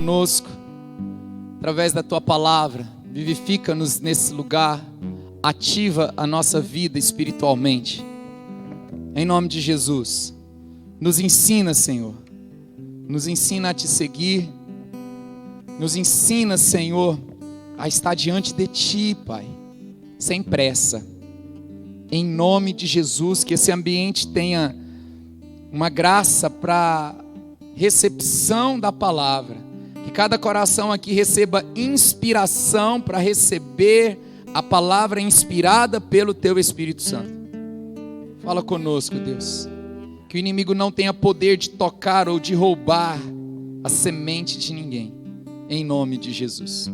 Conosco, através da Tua palavra, vivifica-nos nesse lugar, ativa a nossa vida espiritualmente, em nome de Jesus. Nos ensina, Senhor, nos ensina a Te seguir, nos ensina, Senhor, a estar diante de Ti, Pai, sem pressa, em nome de Jesus. Que esse ambiente tenha uma graça para recepção da palavra, que cada coração aqui receba inspiração para receber a palavra inspirada pelo Teu Espírito Santo. Fala conosco, Deus, que o inimigo não tenha poder de tocar ou de roubar a semente de ninguém, em nome de Jesus.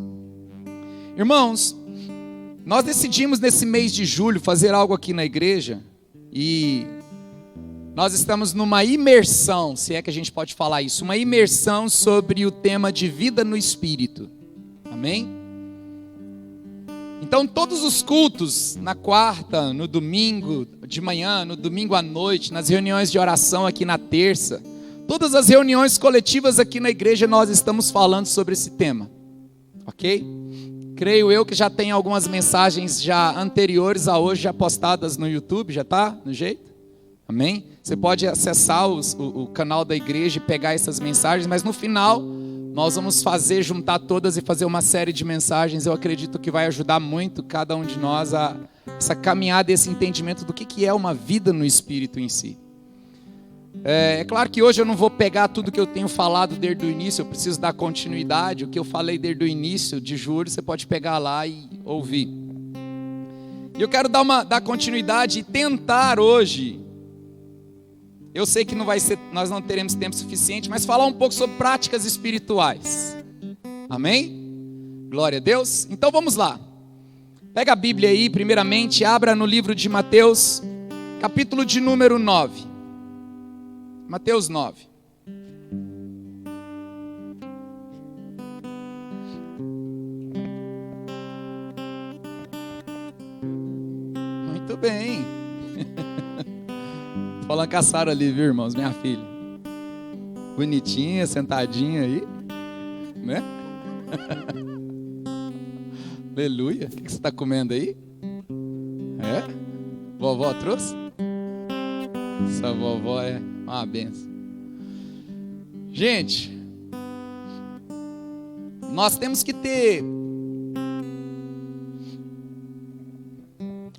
Irmãos, nós decidimos nesse mês de julho fazer algo aqui na igreja e nós estamos numa imersão, se é que a gente pode falar isso, uma imersão sobre o tema de vida no Espírito. Amém? Então todos os cultos, na quarta, no domingo de manhã, no domingo à noite, nas reuniões de oração aqui na terça, todas as reuniões coletivas aqui na igreja nós estamos falando sobre esse tema. Ok? Creio eu que já tem algumas mensagens já anteriores a hoje já postadas no YouTube, já está no jeito? Amém? Você pode acessar o canal da igreja e pegar essas mensagens, mas no final nós vamos juntar todas e fazer uma série de mensagens. Eu acredito que vai ajudar muito cada um de nós a essa caminhada, esse entendimento do que é uma vida no Espírito em si. É claro que hoje eu não vou pegar tudo que eu tenho falado desde o início, eu preciso dar continuidade. O que eu falei desde o início de julho, você pode pegar lá e ouvir. E eu quero dar continuidade e tentar hoje. Eu sei que nós não teremos tempo suficiente, mas falar um pouco sobre práticas espirituais. Amém? Glória a Deus. Então vamos lá. Pega a Bíblia aí, primeiramente, abra no livro de Mateus, capítulo de número 9. Mateus 9. Muito bem. Falando com a Sara ali, viu, irmãos? Minha filha. Bonitinha, sentadinha aí. Né? Aleluia. O que você está comendo aí? É? Vovó trouxe? Essa vovó é uma benção. Gente, nós temos que ter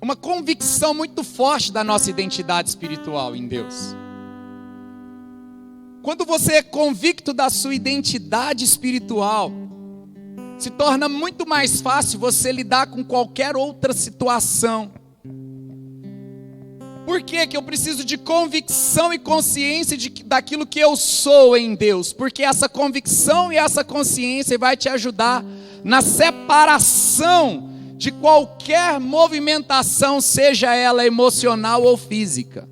uma convicção muito forte da nossa identidade espiritual em Deus. Quando você é convicto da sua identidade espiritual, se torna muito mais fácil você lidar com qualquer outra situação. Por que eu preciso de convicção e consciência daquilo que eu sou em Deus? Porque essa convicção e essa consciência vai te ajudar na separação de qualquer movimentação, seja ela emocional ou física.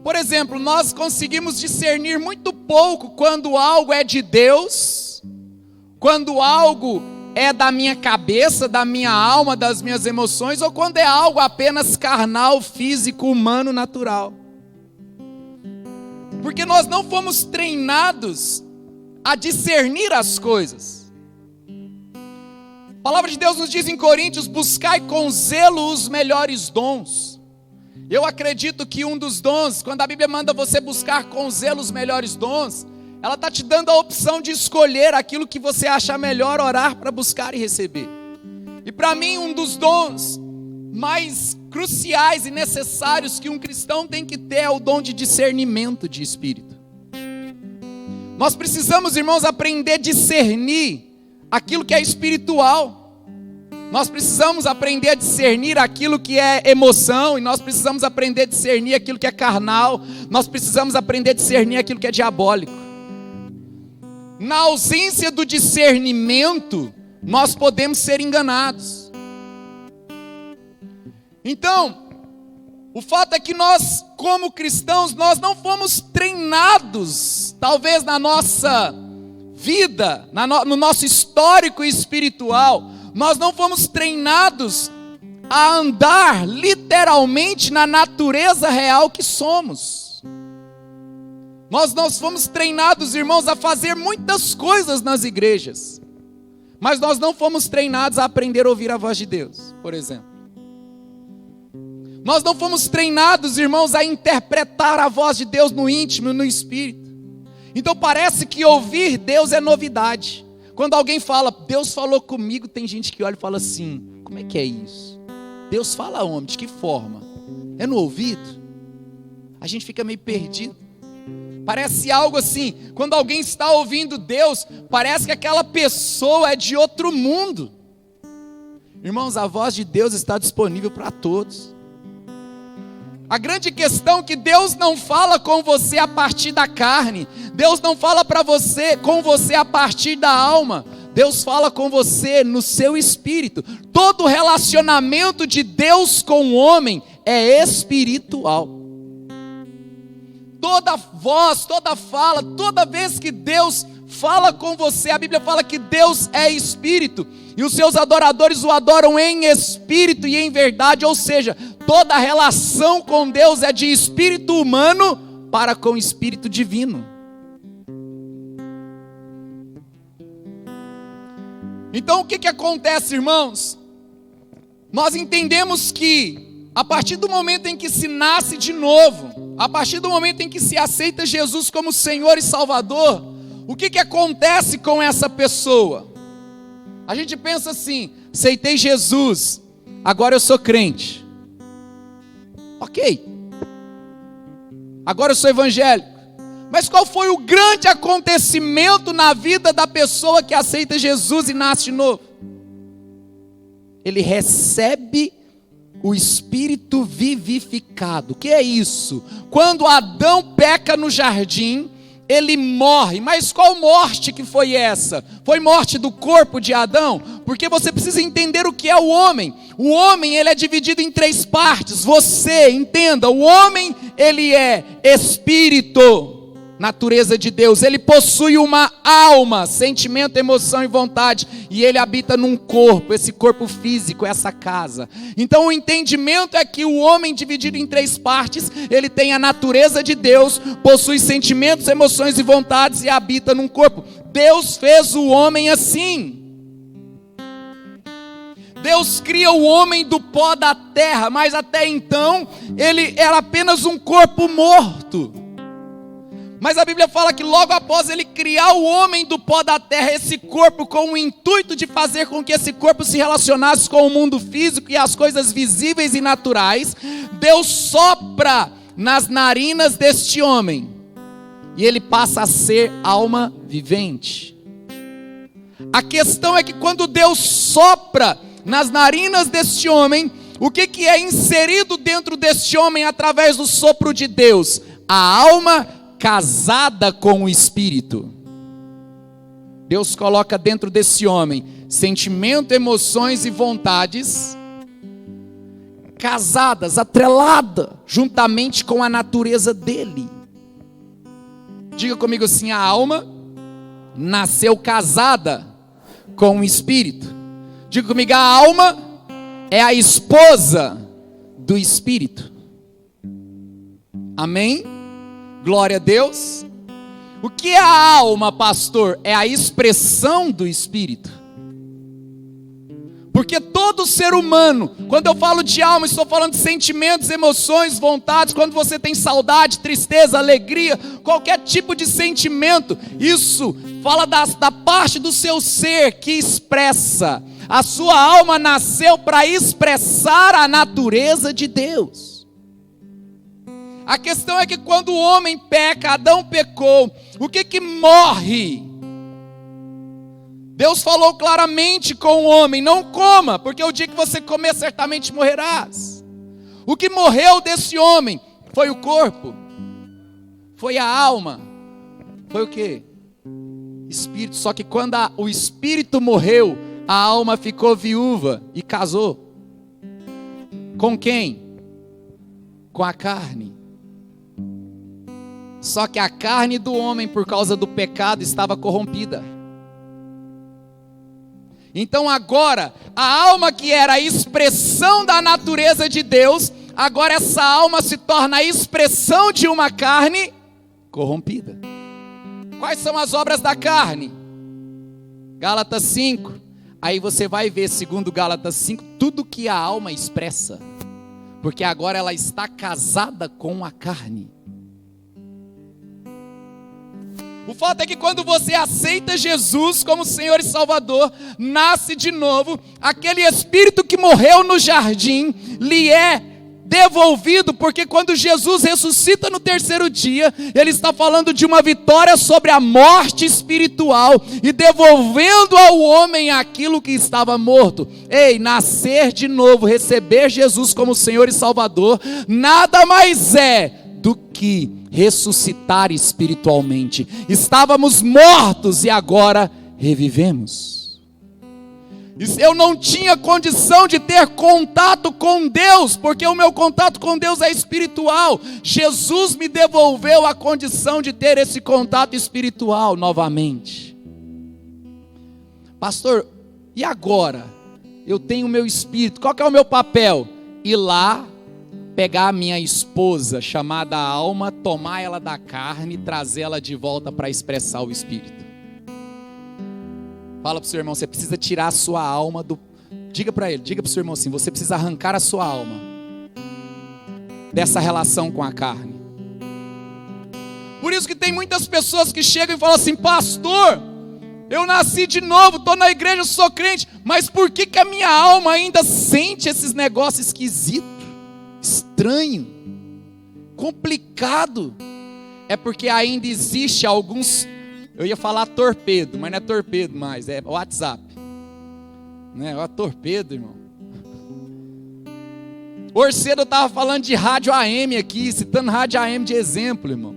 Por exemplo, nós conseguimos discernir muito pouco quando algo é de Deus, quando algo é da minha cabeça, da minha alma, das minhas emoções, ou quando é algo apenas carnal, físico, humano, natural. Porque nós não fomos treinados a discernir as coisas. A palavra de Deus nos diz em Coríntios: buscai com zelo os melhores dons. Eu acredito que um dos dons, quando a Bíblia manda você buscar com zelo os melhores dons, ela está te dando a opção de escolher aquilo que você acha melhor orar para buscar e receber. E para mim, um dos dons mais cruciais e necessários que um cristão tem que ter é o dom de discernimento de espírito. Nós precisamos, irmãos, aprender a discernir aquilo que é espiritual. Nós precisamos aprender a discernir aquilo que é emoção, e nós precisamos aprender a discernir aquilo que é carnal. Nós precisamos aprender a discernir aquilo que é diabólico. Na ausência do discernimento, nós podemos ser enganados. Então, o fato é que nós, como cristãos, nós não fomos treinados, talvez na nossa vida, no nosso histórico espiritual, nós não fomos treinados a andar literalmente na natureza real que somos. Nós fomos treinados, irmãos, a fazer muitas coisas nas igrejas. Mas nós não fomos treinados a aprender a ouvir a voz de Deus, por exemplo. Nós não fomos treinados, irmãos, a interpretar a voz de Deus no íntimo, no espírito. Então parece que ouvir Deus é novidade. Quando alguém fala, Deus falou comigo, tem gente que olha e fala assim, como é que é isso? Deus fala onde? De que forma? É no ouvido? A gente fica meio perdido. Parece algo assim, quando alguém está ouvindo Deus, parece que aquela pessoa é de outro mundo. Irmãos, a voz de Deus está disponível para todos. A grande questão é que Deus não fala com você a partir da carne. Deus não fala com você a partir da alma. Deus fala com você no seu espírito. Todo relacionamento de Deus com o homem é espiritual. Toda voz, toda fala, toda vez que Deus fala com você, a Bíblia fala que Deus é espírito, e os seus adoradores o adoram em espírito e em verdade, ou seja, toda relação com Deus é de espírito humano para com espírito divino. Então o que acontece, irmãos? Nós entendemos que a partir do momento em que se nasce de novo, a partir do momento em que se aceita Jesus como Senhor e Salvador, o que acontece com essa pessoa? A gente pensa assim, aceitei Jesus, agora eu sou crente. Ok. Agora eu sou evangélico. Mas qual foi o grande acontecimento na vida da pessoa que aceita Jesus e nasce de novo? Ele recebe o Espírito vivificado. O que é isso? Quando Adão peca no jardim, ele morre. Mas qual morte que foi essa? Foi morte do corpo de Adão? Porque você precisa entender o que é o homem. O homem, ele é dividido em 3 partes. Você, entenda, o homem, ele é espírito, natureza de Deus, ele possui uma alma, sentimento, emoção e vontade, e ele habita num corpo, esse corpo físico, essa casa. Então o entendimento é que o homem dividido em 3 partes, ele tem a natureza de Deus, possui sentimentos, emoções e vontades e habita num corpo. Deus fez o homem assim. Deus cria o homem do pó da terra, mas até então ele era apenas um corpo morto. Mas a Bíblia fala que logo após ele criar o homem do pó da terra, esse corpo com o intuito de fazer com que esse corpo se relacionasse com o mundo físico e as coisas visíveis e naturais, Deus sopra nas narinas deste homem, e ele passa a ser alma vivente. A questão é que quando Deus sopra nas narinas deste homem, o que é inserido dentro deste homem através do sopro de Deus? A alma casada com o Espírito. Deus coloca dentro desse homem sentimento, emoções e vontades casadas, atreladas juntamente com a natureza dele. Diga comigo assim: a alma nasceu casada com o Espírito. Diga comigo: a alma é a esposa do Espírito. Amém? Glória a Deus. O que é a alma, pastor? É a expressão do Espírito. Porque todo ser humano, quando eu falo de alma, estou falando de sentimentos, emoções, vontades. Quando você tem saudade, tristeza, alegria, qualquer tipo de sentimento, isso fala da parte do seu ser que expressa. A sua alma nasceu para expressar a natureza de Deus. A questão é que quando o homem peca, Adão pecou, o que morre? Deus falou claramente com o homem: não coma, porque o dia que você comer certamente morrerás. O que morreu desse homem foi o corpo, foi a alma, foi o que? Espírito. Só que quando o espírito morreu, a alma ficou viúva e casou. Com quem? Com a carne. Só que a carne do homem, por causa do pecado, estava corrompida. Então agora, a alma que era a expressão da natureza de Deus, agora essa alma se torna a expressão de uma carne corrompida. Quais são as obras da carne? Gálatas 5. Aí você vai ver, segundo Gálatas 5, tudo que a alma expressa. Porque agora ela está casada com a carne. O fato é que quando você aceita Jesus como Senhor e Salvador, nasce de novo, aquele espírito que morreu no jardim, lhe é devolvido, porque quando Jesus ressuscita no terceiro dia, Ele está falando de uma vitória sobre a morte espiritual, e devolvendo ao homem aquilo que estava morto. Ei, nascer de novo, receber Jesus como Senhor e Salvador, nada mais é do que ressuscitar espiritualmente. Estávamos mortos e agora revivemos. Eu não tinha condição de ter contato com Deus, porque o meu contato com Deus é espiritual. Jesus me devolveu a condição de ter esse contato espiritual novamente. Pastor, e agora? Eu tenho o meu espírito, qual que é o meu papel? Ir lá, pegar a minha esposa, chamada alma, tomar ela da carne e trazer ela de volta para expressar o espírito. Fala para o seu irmão, você precisa tirar a sua alma do... Diga para ele, diga para o seu irmão assim, você precisa arrancar a sua alma dessa relação com a carne. Por isso que tem muitas pessoas que chegam e falam assim, pastor, eu nasci de novo, estou na igreja, sou crente, mas por que a minha alma ainda sente esses negócios esquisitos? Estranho, complicado. É porque ainda existe alguns, eu ia falar torpedo, mas não é torpedo mais, é WhatsApp, né? É torpedo, irmão. Hoje cedo eu estava falando de rádio AM aqui, citando rádio AM de exemplo, irmão.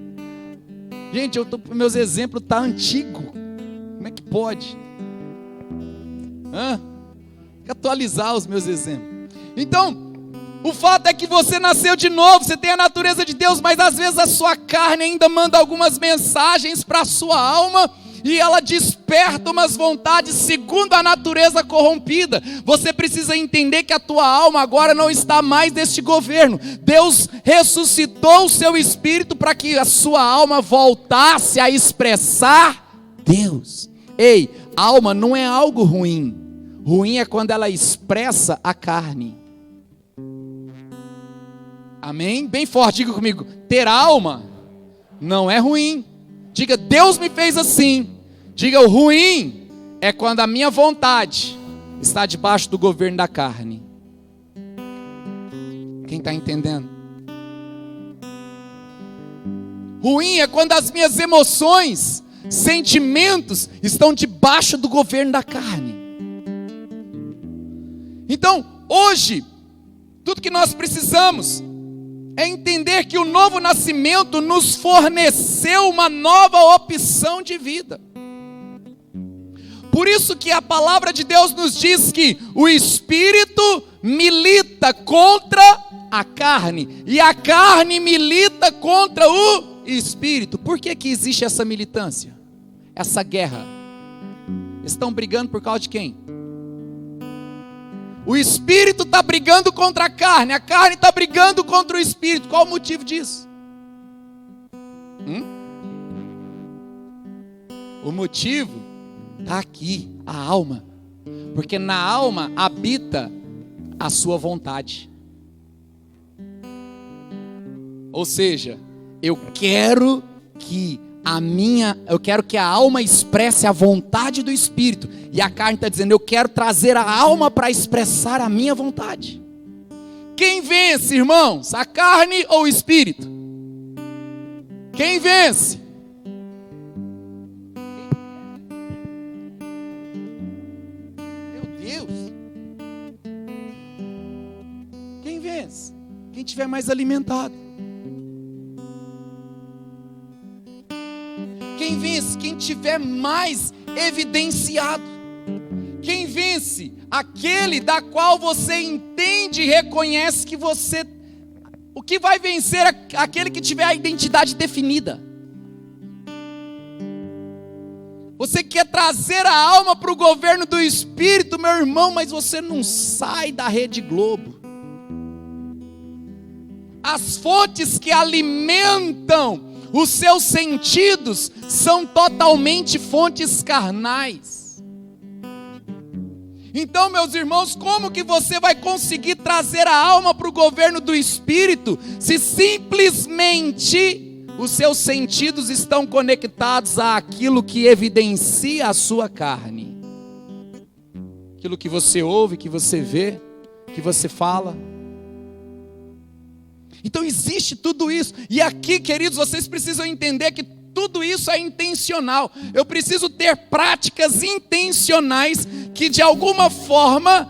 Gente, meus exemplos estão antigos. Como é que pode? Tem que atualizar os meus exemplos. Então, o fato é que você nasceu de novo, você tem a natureza de Deus, mas às vezes a sua carne ainda manda algumas mensagens para a sua alma, e ela desperta umas vontades segundo a natureza corrompida. Você precisa entender que a tua alma agora não está mais neste governo. Deus ressuscitou o seu espírito para que a sua alma voltasse a expressar Deus. Ei, alma não é algo ruim. Ruim é quando ela expressa a carne. Amém? Bem forte, diga comigo. Ter alma não é ruim. Diga, Deus me fez assim. Diga, o ruim é quando a minha vontade está debaixo do governo da carne. Quem está entendendo? Ruim é quando as minhas emoções, sentimentos estão debaixo do governo da carne. Então, hoje, tudo que nós precisamos é entender que o novo nascimento nos forneceu uma nova opção de vida. Por isso que a palavra de Deus nos diz que o Espírito milita contra a carne, e a carne milita contra o Espírito. Por que existe essa militância? Essa guerra? Estão brigando por causa de quem? O Espírito está brigando contra a carne está brigando contra o Espírito. Qual o motivo disso? O motivo está aqui, a alma. Porque na alma habita a sua vontade. Ou seja, eu quero que a alma expresse a vontade do Espírito. E a carne está dizendo, eu quero trazer a alma para expressar a minha vontade. Quem vence, irmãos? A carne ou o Espírito? Quem vence? Meu Deus. Quem vence? Quem tiver mais alimentado. Quem vence? Quem tiver mais evidenciado. Quem vence? Aquele da qual você entende e reconhece que você... O que vai vencer é aquele que tiver a identidade definida. Você quer trazer a alma para o governo do Espírito, meu irmão, mas você não sai da Rede Globo. As fontes que alimentam Os seus sentidos são totalmente fontes carnais. Então, meus irmãos, como que você vai conseguir trazer a alma para o governo do Espírito, se simplesmente os seus sentidos estão conectados àquilo que evidencia a sua carne? Aquilo que você ouve, que você vê, que você fala. Então existe tudo isso. E aqui, queridos, vocês precisam entender que tudo isso é intencional. Eu preciso ter práticas intencionais que de alguma forma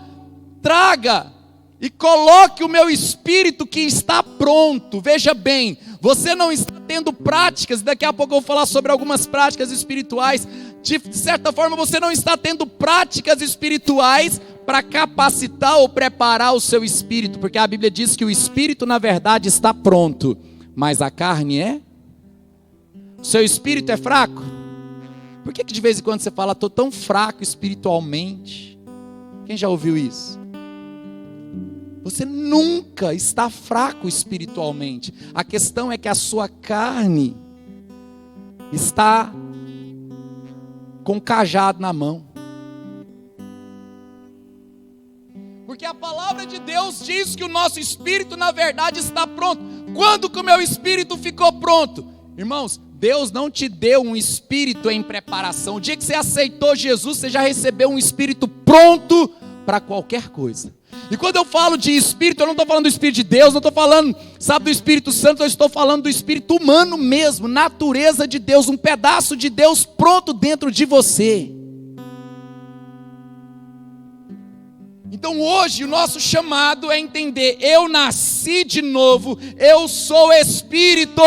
traga e coloque o meu espírito que está pronto. Veja bem, você não está tendo práticas, daqui a pouco eu vou falar sobre algumas práticas espirituais. De certa forma você não está tendo práticas espirituais para capacitar ou preparar o seu espírito, porque a Bíblia diz que o espírito na verdade está pronto, mas a carne é? O seu espírito é fraco? Por que de vez em quando você fala, estou tão fraco espiritualmente? Quem já ouviu isso? Você nunca está fraco espiritualmente. A questão é que a sua carne está com cajado na mão. Porque a palavra de Deus diz que o nosso espírito na verdade está pronto. Quando que o meu espírito ficou pronto? Irmãos, Deus não te deu um espírito em preparação. O dia que você aceitou Jesus, você já recebeu um espírito pronto para qualquer coisa. E quando eu falo de espírito, eu não estou falando do Espírito de Deus, não estou falando, sabe, do Espírito Santo, eu estou falando do espírito humano mesmo, natureza de Deus, um pedaço de Deus pronto dentro de você. Então hoje o nosso chamado é entender, eu nasci de novo, eu sou espírito.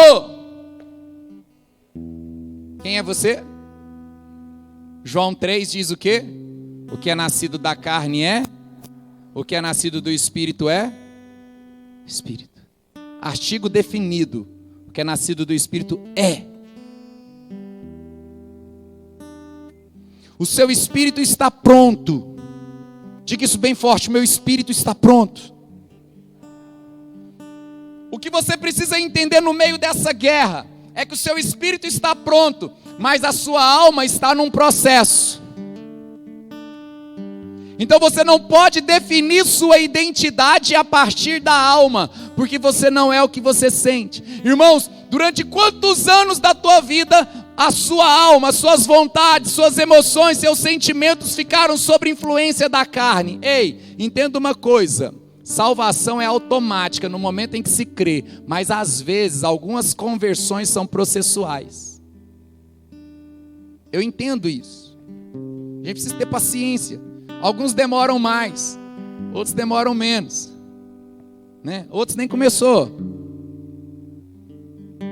Quem é você? João 3 diz o quê? O que é nascido da carne é? O que é nascido do Espírito é? Espírito. Artigo definido. O que é nascido do Espírito é. O seu espírito está pronto. Diga isso bem forte, o meu espírito está pronto. O que você precisa entender no meio dessa guerra é que o seu espírito está pronto, mas a sua alma está num processo. Então você não pode definir sua identidade a partir da alma, porque você não é o que você sente. Irmãos, durante quantos anos da tua vida a sua alma, suas vontades, suas emoções, seus sentimentos ficaram sob influência da carne? Ei, entenda uma coisa, salvação é automática no momento em que se crê, mas às vezes algumas conversões são processuais. Eu entendo isso. A gente precisa ter paciência. Alguns demoram mais, outros demoram menos, né? Outros nem começou.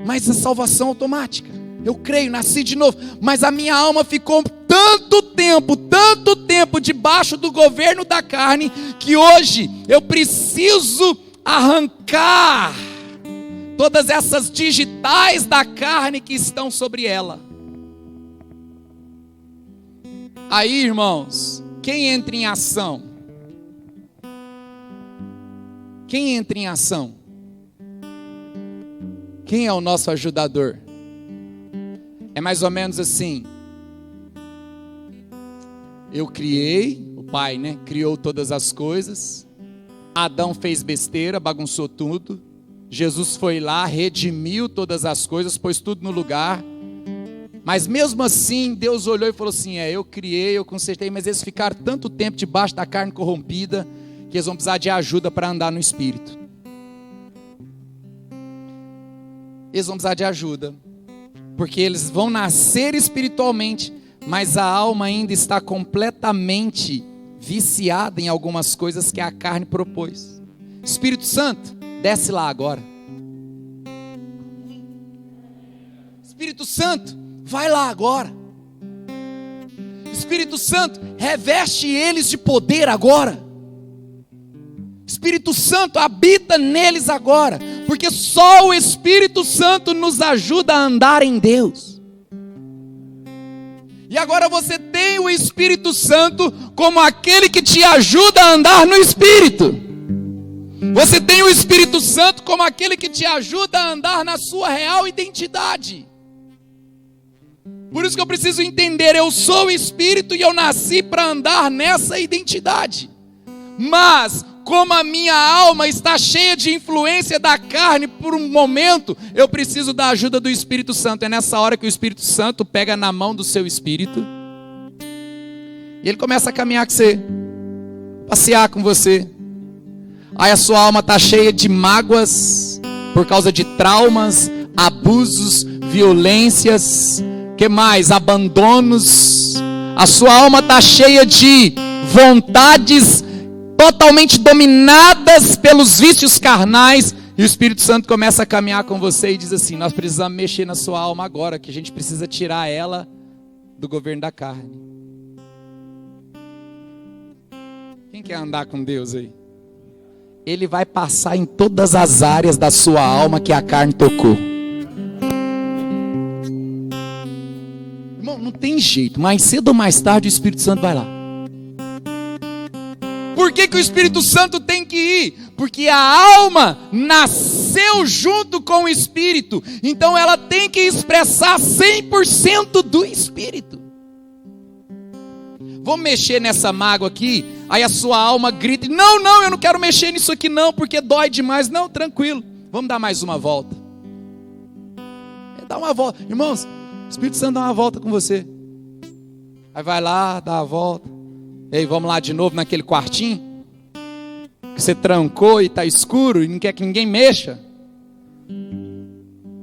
Mas a salvação automática. Eu creio, nasci de novo, mas a minha alma ficou tanto tempo debaixo do governo da carne, que hoje eu preciso arrancar todas essas digitais da carne que estão sobre ela. Aí, irmãos, quem entra em ação? Quem entra em ação? Quem é o nosso ajudador? É mais ou menos assim. Eu criei, o Pai, né? Criou todas as coisas. Adão fez besteira, bagunçou tudo. Jesus foi lá, redimiu todas as coisas, pôs tudo no lugar. Mas mesmo assim, Deus olhou e falou assim, eu criei, eu consertei, mas eles ficaram tanto tempo debaixo da carne corrompida, que eles vão precisar de ajuda para andar no Espírito. Eles vão precisar de ajuda, porque eles vão nascer espiritualmente, mas a alma ainda está completamente viciada em algumas coisas que a carne propôs. Espírito Santo, desce lá agora. Espírito Santo, vai lá agora. Espírito Santo, reveste eles de poder agora. Espírito Santo, habita neles agora, porque só o Espírito Santo nos ajuda a andar em Deus. E agora você tem o Espírito Santo como aquele que te ajuda a andar no Espírito. Você tem o Espírito Santo como aquele que te ajuda a andar na sua real identidade. Por isso que eu preciso entender, eu sou o Espírito e eu nasci para andar nessa identidade. Mas, como a minha alma está cheia de influência da carne por um momento, eu preciso da ajuda do Espírito Santo. É nessa hora que o Espírito Santo pega na mão do seu espírito e ele começa a caminhar com você, passear com você. Aí a sua alma está cheia de mágoas por causa de traumas, abusos, violências, que mais? Abandonos. A sua alma está cheia de vontades totalmente dominadas pelos vícios carnais. E o Espírito Santo começa a caminhar com você e diz assim: nós precisamos mexer na sua alma agora, que a gente precisa tirar ela do governo da carne. Quem quer andar com Deus aí? Ele vai passar em todas as áreas da sua alma que a carne tocou. Irmão, não tem jeito. Mais cedo ou mais tarde o Espírito Santo vai lá. Por que o Espírito Santo tem que ir? Porque a alma nasceu junto com o Espírito. Então ela tem que expressar 100% do Espírito. Vamos mexer nessa mágoa aqui. Aí a sua alma grita: não, eu não quero mexer nisso aqui não, porque dói demais. Não, tranquilo, vamos dar mais uma volta. Dá uma volta. Irmãos, o Espírito Santo dá uma volta com você. Aí vai lá, dá a volta. Ei, vamos lá de novo naquele quartinho que você trancou e está escuro e não quer que ninguém mexa.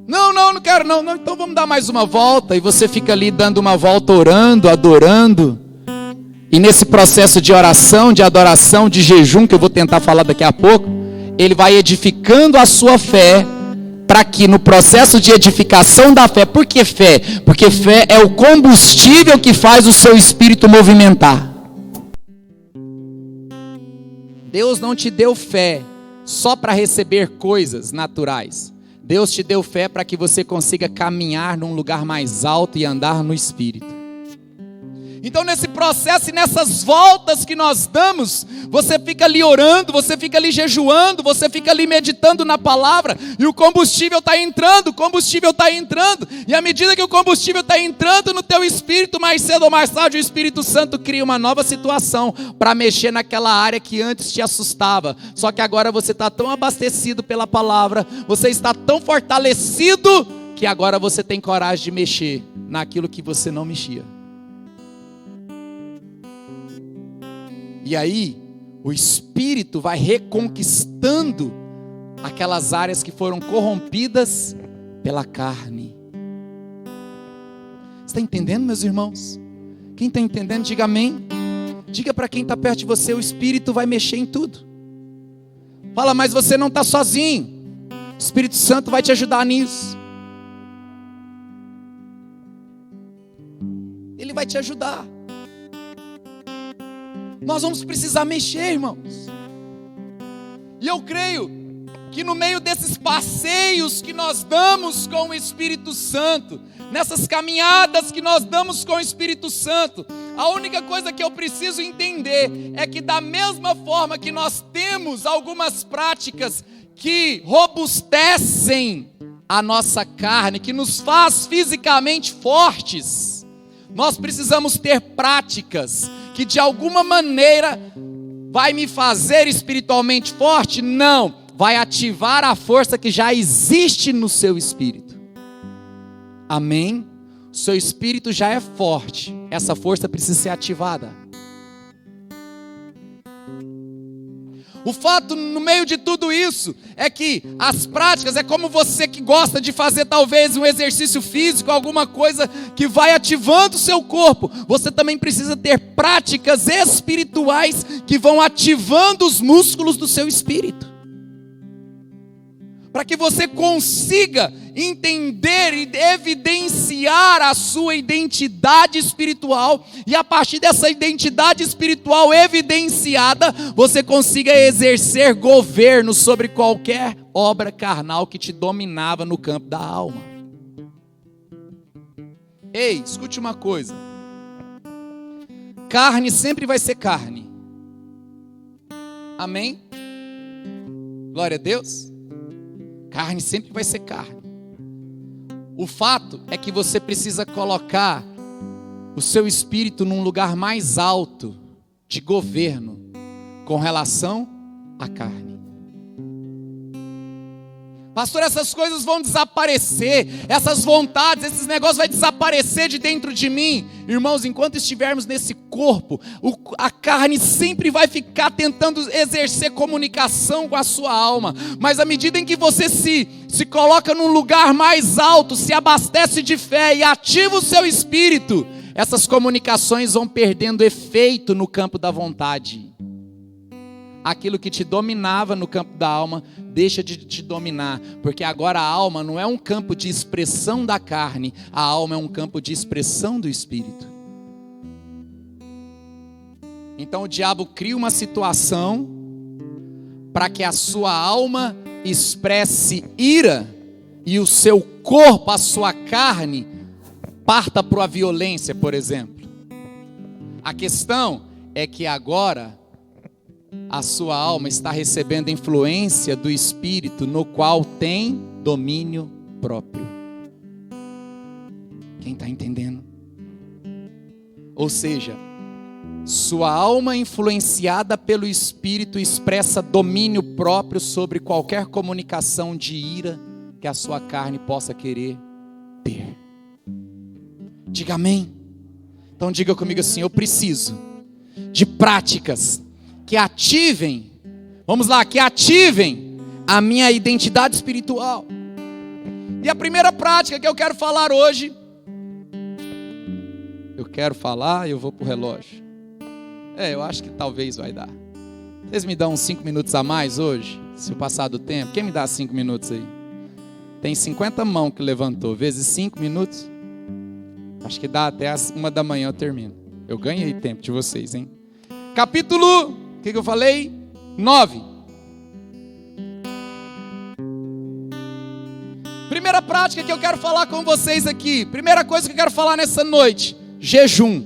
Não quero não. Então vamos dar mais uma volta. E você fica ali dando uma volta, orando, adorando. E nesse processo de oração, de adoração, de jejum, que eu vou tentar falar daqui a pouco, ele vai edificando a sua fé, para que no processo de edificação da fé, por que fé? Porque fé é o combustível que faz o seu espírito movimentar. Deus não te deu fé só para receber coisas naturais. Deus te deu fé para que você consiga caminhar num lugar mais alto e andar no Espírito. Então nesse processo e nessas voltas que nós damos, você fica ali orando, você fica ali jejuando, você fica ali meditando na palavra, e o combustível está entrando, e à medida que o combustível está entrando no teu espírito, mais cedo ou mais tarde o Espírito Santo cria uma nova situação para mexer naquela área que antes te assustava. Só que agora você está tão abastecido pela palavra, você está tão fortalecido, que agora você tem coragem de mexer naquilo que você não mexia. E aí, o Espírito vai reconquistando aquelas áreas que foram corrompidas pela carne. Você está entendendo, meus irmãos? Quem está entendendo, diga amém. Diga para quem está perto de você: o Espírito vai mexer em tudo. Fala: mas você não está sozinho. O Espírito Santo vai te ajudar nisso. Ele vai te ajudar. Nós vamos precisar mexer, irmãos. E eu creio que no meio desses passeios que nós damos com o Espírito Santo, nessas caminhadas que nós damos com o Espírito Santo, a única coisa que eu preciso entender é que da mesma forma que nós temos algumas práticas que robustecem a nossa carne, que nos faz fisicamente fortes, nós precisamos ter práticas que de alguma maneira vai me fazer espiritualmente forte? Não, vai ativar a força que já existe no seu espírito. Amém? O seu espírito já é forte, essa força precisa ser ativada. O fato no meio de tudo isso é que as práticas é como você que gosta de fazer talvez um exercício físico, alguma coisa que vai ativando o seu corpo. Você também precisa ter práticas espirituais que vão ativando os músculos do seu espírito, para que você consiga entender e evidenciar a sua identidade espiritual, e a partir dessa identidade espiritual evidenciada, você consiga exercer governo sobre qualquer obra carnal que te dominava no campo da alma. Ei, escute uma coisa: carne sempre vai ser carne. Amém? Glória a Deus. Carne sempre vai ser carne. O fato é que você precisa colocar o seu espírito num lugar mais alto de governo com relação à carne. Pastor, essas coisas vão desaparecer, essas vontades, esses negócios vão desaparecer de dentro de mim. Irmãos, enquanto estivermos nesse corpo, a carne sempre vai ficar tentando exercer comunicação com a sua alma. Mas à medida em que você se coloca num lugar mais alto, se abastece de fé e ativa o seu espírito, essas comunicações vão perdendo efeito no campo da vontade. Aquilo que te dominava no campo da alma deixa de te dominar, porque agora a alma não é um campo de expressão da carne, a alma é um campo de expressão do espírito. Então o diabo cria uma situação para que a sua alma expresse ira e o seu corpo, a sua carne, parta para a violência, por exemplo. A questão é que agora a sua alma está recebendo influência do Espírito, no qual tem domínio próprio. Quem está entendendo? Ou seja, sua alma influenciada pelo Espírito expressa domínio próprio sobre qualquer comunicação de ira que a sua carne possa querer ter. Diga amém. Então diga comigo assim: eu preciso de práticas que ativem, vamos lá, que ativem a minha identidade espiritual. E a primeira prática que eu quero falar hoje, eu vou pro relógio. Eu acho que talvez vai dar. Vocês me dão uns 5 minutos a mais hoje, se eu passar do tempo? Quem me dá 5 minutos aí? Tem 50 mãos que levantou, vezes 5 minutos. Acho que dá até as 1 da manhã eu termino. Eu ganhei tempo de vocês, hein? Capítulo, o que eu falei? 9. Primeira prática que eu quero falar com vocês aqui. Primeira coisa que eu quero falar nessa noite: jejum.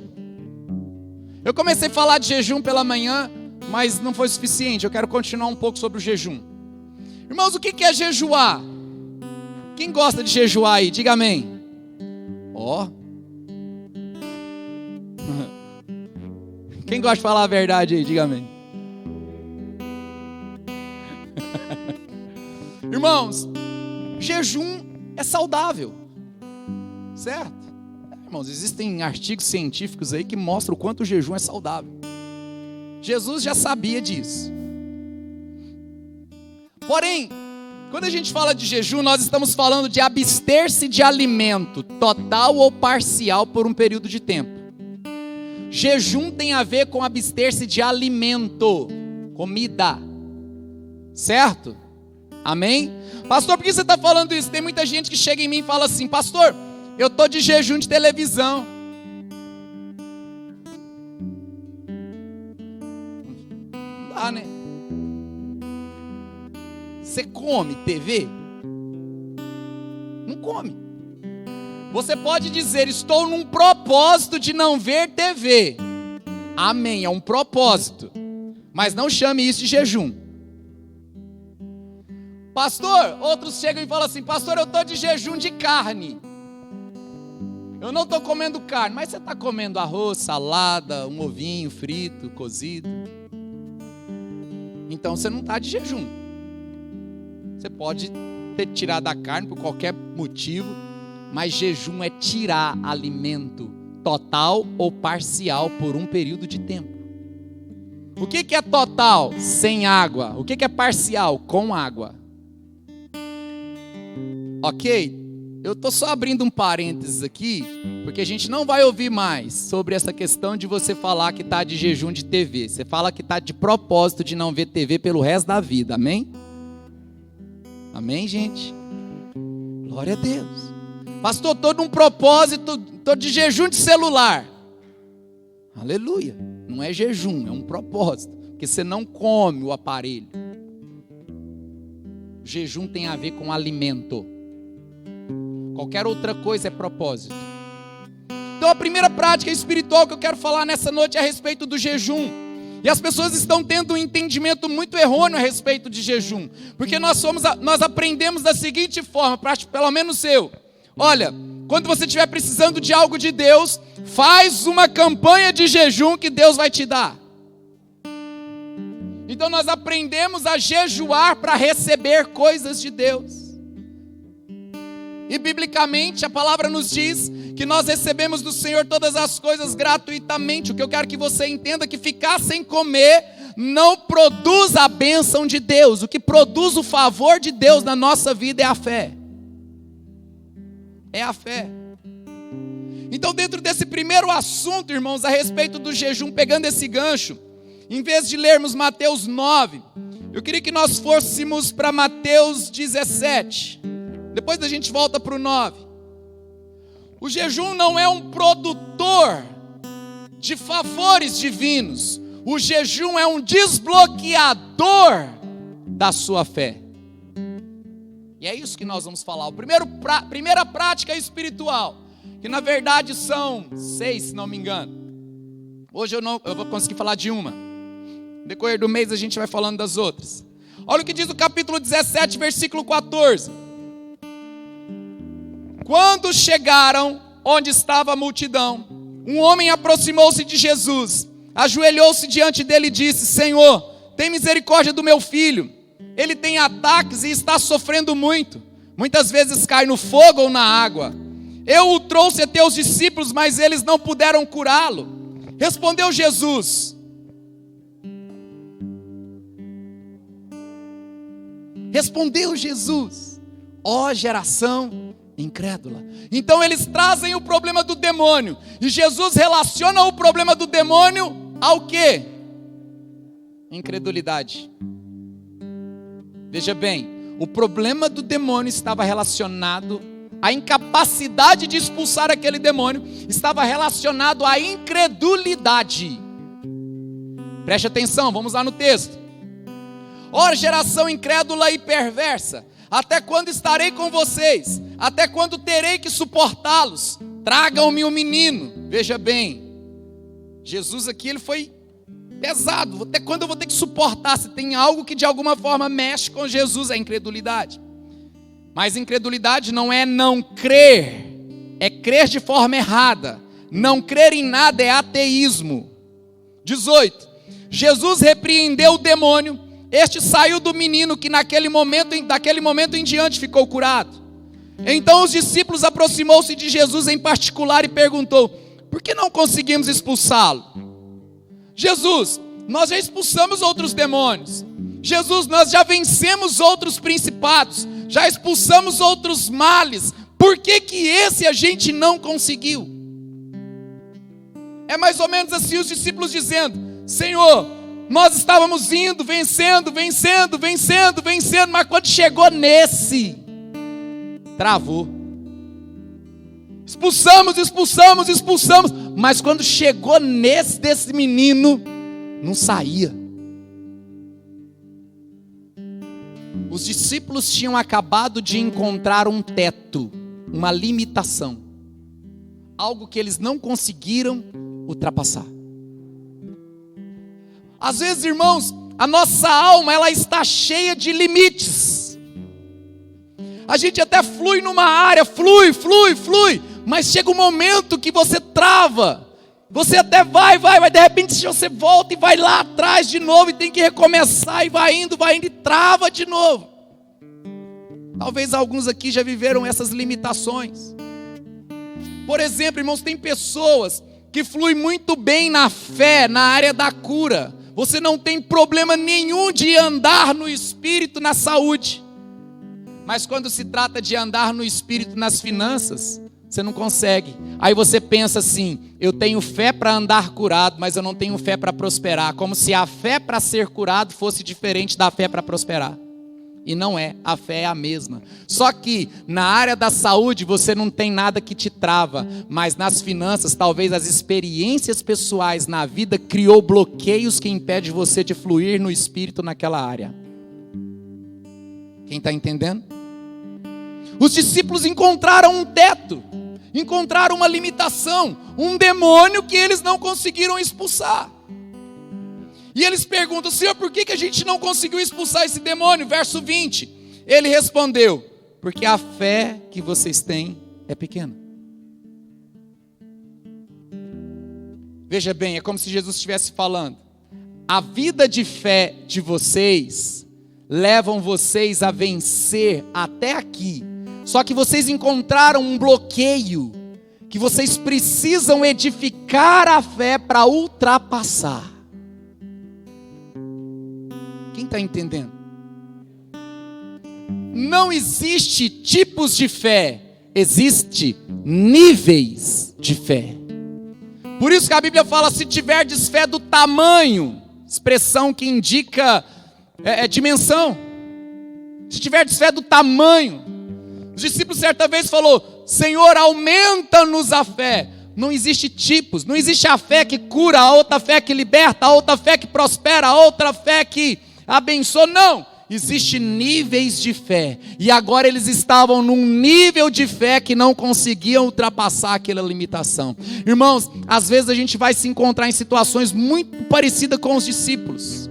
Eu comecei a falar de jejum pela manhã, mas não foi suficiente. Eu quero continuar um pouco sobre o jejum. Irmãos, o que é jejuar? Quem gosta de jejuar aí? Diga amém. Ó. Quem gosta de falar a verdade aí? Diga amém. Irmãos, jejum é saudável, certo? Irmãos, existem artigos científicos aí que mostram o quanto o jejum é saudável. Jesus já sabia disso. Porém, quando a gente fala de jejum, nós estamos falando de abster-se de alimento, total ou parcial, por um período de tempo. Jejum tem a ver com abster-se de alimento, comida, certo? Amém? Pastor, por que você está falando isso? Tem muita gente que chega em mim e fala assim: pastor, eu estou de jejum de televisão. Não dá, né? Você come TV? Não come. Você pode dizer: estou num propósito de não ver TV. Amém, é um propósito. Mas não chame isso de jejum. Pastor, outros chegam e falam assim: pastor, eu estou de jejum de carne. Eu não estou comendo carne. Mas você está comendo arroz, salada, um ovinho frito, cozido. Então você não está de jejum. Você pode ter tirado a carne por qualquer motivo, mas jejum é tirar alimento total ou parcial por um período de tempo. O que é total? Sem água. O que é parcial? Com água. Ok? Eu estou só abrindo um parênteses aqui, porque a gente não vai ouvir mais sobre essa questão de você falar que está de jejum de TV. Você fala que está de propósito de não ver TV pelo resto da vida. Amém? Amém, gente? Glória a Deus. Pastor, estou num propósito, estou de jejum de celular. Aleluia. Não é jejum, é um propósito. Porque você não come o aparelho. O jejum tem a ver com alimento. Qualquer outra coisa é propósito. Então a primeira prática espiritual que eu quero falar nessa noite é a respeito do jejum. E as pessoas estão tendo um entendimento muito errôneo a respeito de jejum. Porque nós aprendemos da seguinte forma, pelo menos eu. Olha, quando você estiver precisando de algo de Deus, faz uma campanha de jejum que Deus vai te dar. Então nós aprendemos a jejuar para receber coisas de Deus. E biblicamente a palavra nos diz que nós recebemos do Senhor todas as coisas gratuitamente. O que eu quero que você entenda é que ficar sem comer não produz a bênção de Deus. O que produz o favor de Deus na nossa vida é a fé. É a fé. Então, dentro desse primeiro assunto, irmãos, a respeito do jejum, pegando esse gancho, em vez de lermos Mateus 9, eu queria que nós fôssemos para Mateus 17. Depois a gente volta para o 9. O jejum não é um produtor de favores divinos. O jejum é um desbloqueador da sua fé. E é isso que nós vamos falar. Primeira prática espiritual, que na verdade são 6, se não me engano. Hoje eu vou conseguir falar de uma. No decorrer do mês a gente vai falando das outras. Olha o que diz o capítulo 17, versículo 14. Quando chegaram onde estava a multidão, um homem aproximou-se de Jesus, ajoelhou-se diante dele e disse: Senhor, tem misericórdia do meu filho. Ele tem ataques e está sofrendo muito. Muitas vezes cai no fogo ou na água. Eu o trouxe a teus discípulos, mas eles não puderam curá-lo. Respondeu Jesus: ó geração incrédula. Então eles trazem o problema do demônio, e Jesus relaciona o problema do demônio ao quê? Incredulidade. Veja bem, o problema do demônio estava relacionado, a incapacidade de expulsar aquele demônio estava relacionado à incredulidade. Preste atenção, vamos lá no texto. Ó geração incrédula e perversa, até quando estarei com vocês? Até quando terei que suportá-los? Tragam-me um menino. Veja bem, Jesus aqui ele foi pesado. Até quando eu vou ter que suportar? Se tem algo que de alguma forma mexe com Jesus, é a incredulidade. Mas incredulidade não é não crer, é crer de forma errada. Não crer em nada é ateísmo. 18. Jesus repreendeu o demônio. Este saiu do menino, que daquele momento em diante ficou curado. Então os discípulos aproximou-se de Jesus em particular e perguntou: por que não conseguimos expulsá-lo? Jesus, nós já expulsamos outros demônios. Jesus, nós já vencemos outros principados, já expulsamos outros males. Por que esse a gente não conseguiu? É mais ou menos assim os discípulos dizendo: Senhor, nós estávamos indo, vencendo, mas quando chegou nesse, travou. Expulsamos, mas quando chegou desse menino, não saía. Os discípulos tinham acabado de encontrar um teto, uma limitação, algo que eles não conseguiram ultrapassar. Às vezes, irmãos, a nossa alma ela está cheia de limites. A gente até flui numa área, flui, mas chega um momento que você trava. Você até vai, de repente você volta e vai lá atrás de novo e tem que recomeçar e vai indo e trava de novo. Talvez alguns aqui já viveram essas limitações. Por exemplo, irmãos, tem pessoas que fluem muito bem na fé, na área da cura. Você não tem problema nenhum de andar no Espírito, na saúde. Mas quando se trata de andar no Espírito, nas finanças, você não consegue. Aí você pensa assim: eu tenho fé para andar curado, mas eu não tenho fé para prosperar. Como se a fé para ser curado fosse diferente da fé para prosperar. E não é, a fé é a mesma. Só que na área da saúde você não tem nada que te trava, mas nas finanças talvez as experiências pessoais na vida criou bloqueios que impedem você de fluir no Espírito naquela área. Quem está entendendo? Os discípulos encontraram um teto, encontraram uma limitação, um demônio que eles não conseguiram expulsar. E eles perguntam: Senhor, por que a gente não conseguiu expulsar esse demônio? Verso 20, ele respondeu: porque a fé que vocês têm é pequena. Veja bem, é como se Jesus estivesse falando: a vida de fé de vocês levam vocês a vencer até aqui. Só que vocês encontraram um bloqueio que vocês precisam edificar a fé para ultrapassar. Quem está entendendo? Não existe tipos de fé, existe níveis de fé. Por isso que a Bíblia fala: se tiverdes fé do tamanho, expressão que indica dimensão. Se tiverdes fé do tamanho. Os discípulos certa vez falou: Senhor, aumenta-nos a fé. Não existe tipos, não existe a fé que cura, a outra fé que liberta, a outra fé que prospera, a outra fé que abençoa. Não, existe níveis de fé. E agora eles estavam num nível de fé que não conseguiam ultrapassar aquela limitação. Irmãos, às vezes a gente vai se encontrar em situações muito parecidas com os discípulos.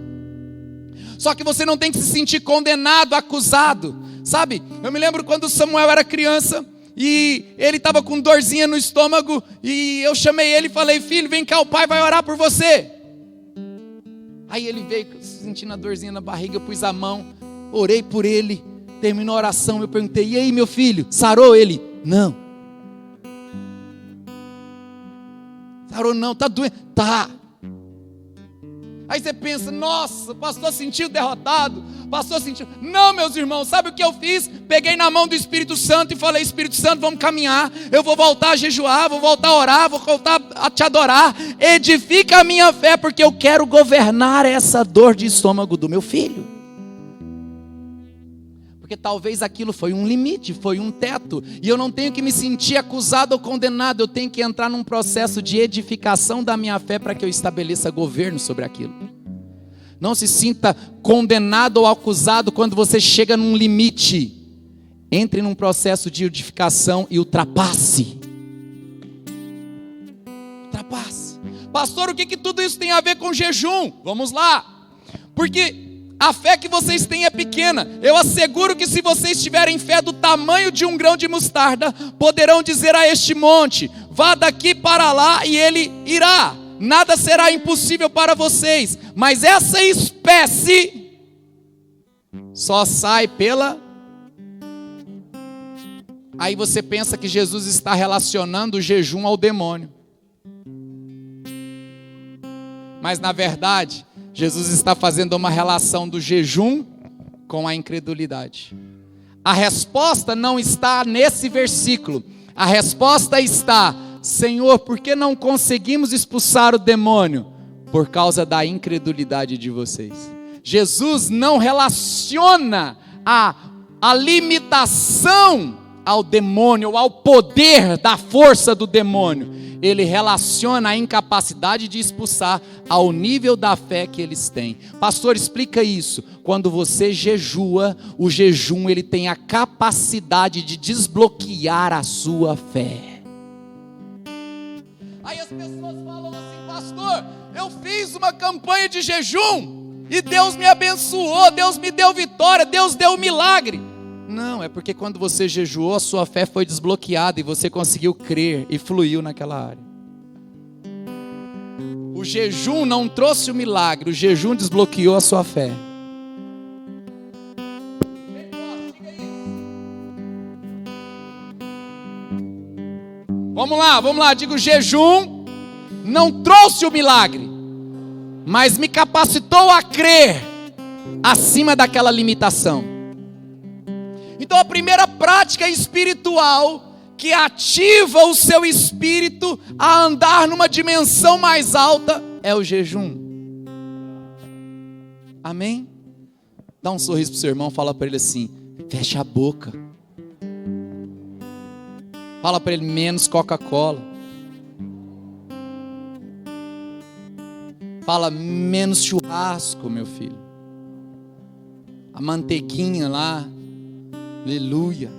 Só que você não tem que se sentir condenado, acusado. Sabe, eu me lembro quando Samuel era criança e ele estava com dorzinha no estômago, e eu chamei ele e falei: filho, vem cá, o pai vai orar por você. Aí ele veio sentindo a dorzinha na barriga, eu pus a mão, orei por ele, terminou a oração, eu perguntei: e aí, meu filho, sarou? Ele: não. Sarou não, tá doendo? Tá. Aí você pensa: nossa, o pastor sentiu derrotado, o pastor sentiu. Não, meus irmãos, sabe o que eu fiz? Peguei na mão do Espírito Santo e falei: Espírito Santo, vamos caminhar, eu vou voltar a jejuar, vou voltar a orar, vou voltar a te adorar. Edifica a minha fé, porque eu quero governar essa dor de estômago do meu filho. Porque talvez aquilo foi um limite, foi um teto, e eu não tenho que me sentir acusado ou condenado, eu tenho que entrar num processo de edificação da minha fé para que eu estabeleça governo sobre aquilo. Não se sinta condenado ou acusado quando você chega num limite. Entre num processo de edificação e ultrapasse. Ultrapasse. Pastor, o que tudo isso tem a ver com jejum? Vamos lá. Porque a fé que vocês têm é pequena. Eu asseguro que se vocês tiverem fé do tamanho de um grão de mostarda, poderão dizer a este monte: vá daqui para lá, e ele irá. Nada será impossível para vocês. Mas essa espécie só sai pela... Aí você pensa que Jesus está relacionando o jejum ao demônio. Mas na verdade, Jesus está fazendo uma relação do jejum com a incredulidade. A resposta não está nesse versículo. A resposta está: Senhor, por que não conseguimos expulsar o demônio? Por causa da incredulidade de vocês. Jesus não relaciona a limitação ao demônio, ou ao poder da força do demônio. Ele relaciona a incapacidade de expulsar ao nível da fé que eles têm. Pastor, explica isso. Quando você jejua, o jejum ele tem a capacidade de desbloquear a sua fé. Aí as pessoas falam assim: pastor, eu fiz uma campanha de jejum e Deus me abençoou, Deus me deu vitória, Deus deu um milagre. Não, é porque quando você jejuou, a sua fé foi desbloqueada e você conseguiu crer e fluiu naquela área. O jejum não trouxe o milagre, o jejum desbloqueou a sua fé. Vamos lá, digo: jejum não trouxe o milagre, mas me capacitou a crer acima daquela limitação. Então a primeira prática espiritual que ativa o seu espírito a andar numa dimensão mais alta é o jejum. Amém? Dá um sorriso para o seu irmão, fala para ele assim: fecha a boca. Fala para ele: menos Coca-Cola. Fala: menos churrasco, meu filho. A manteiguinha lá. Aleluia.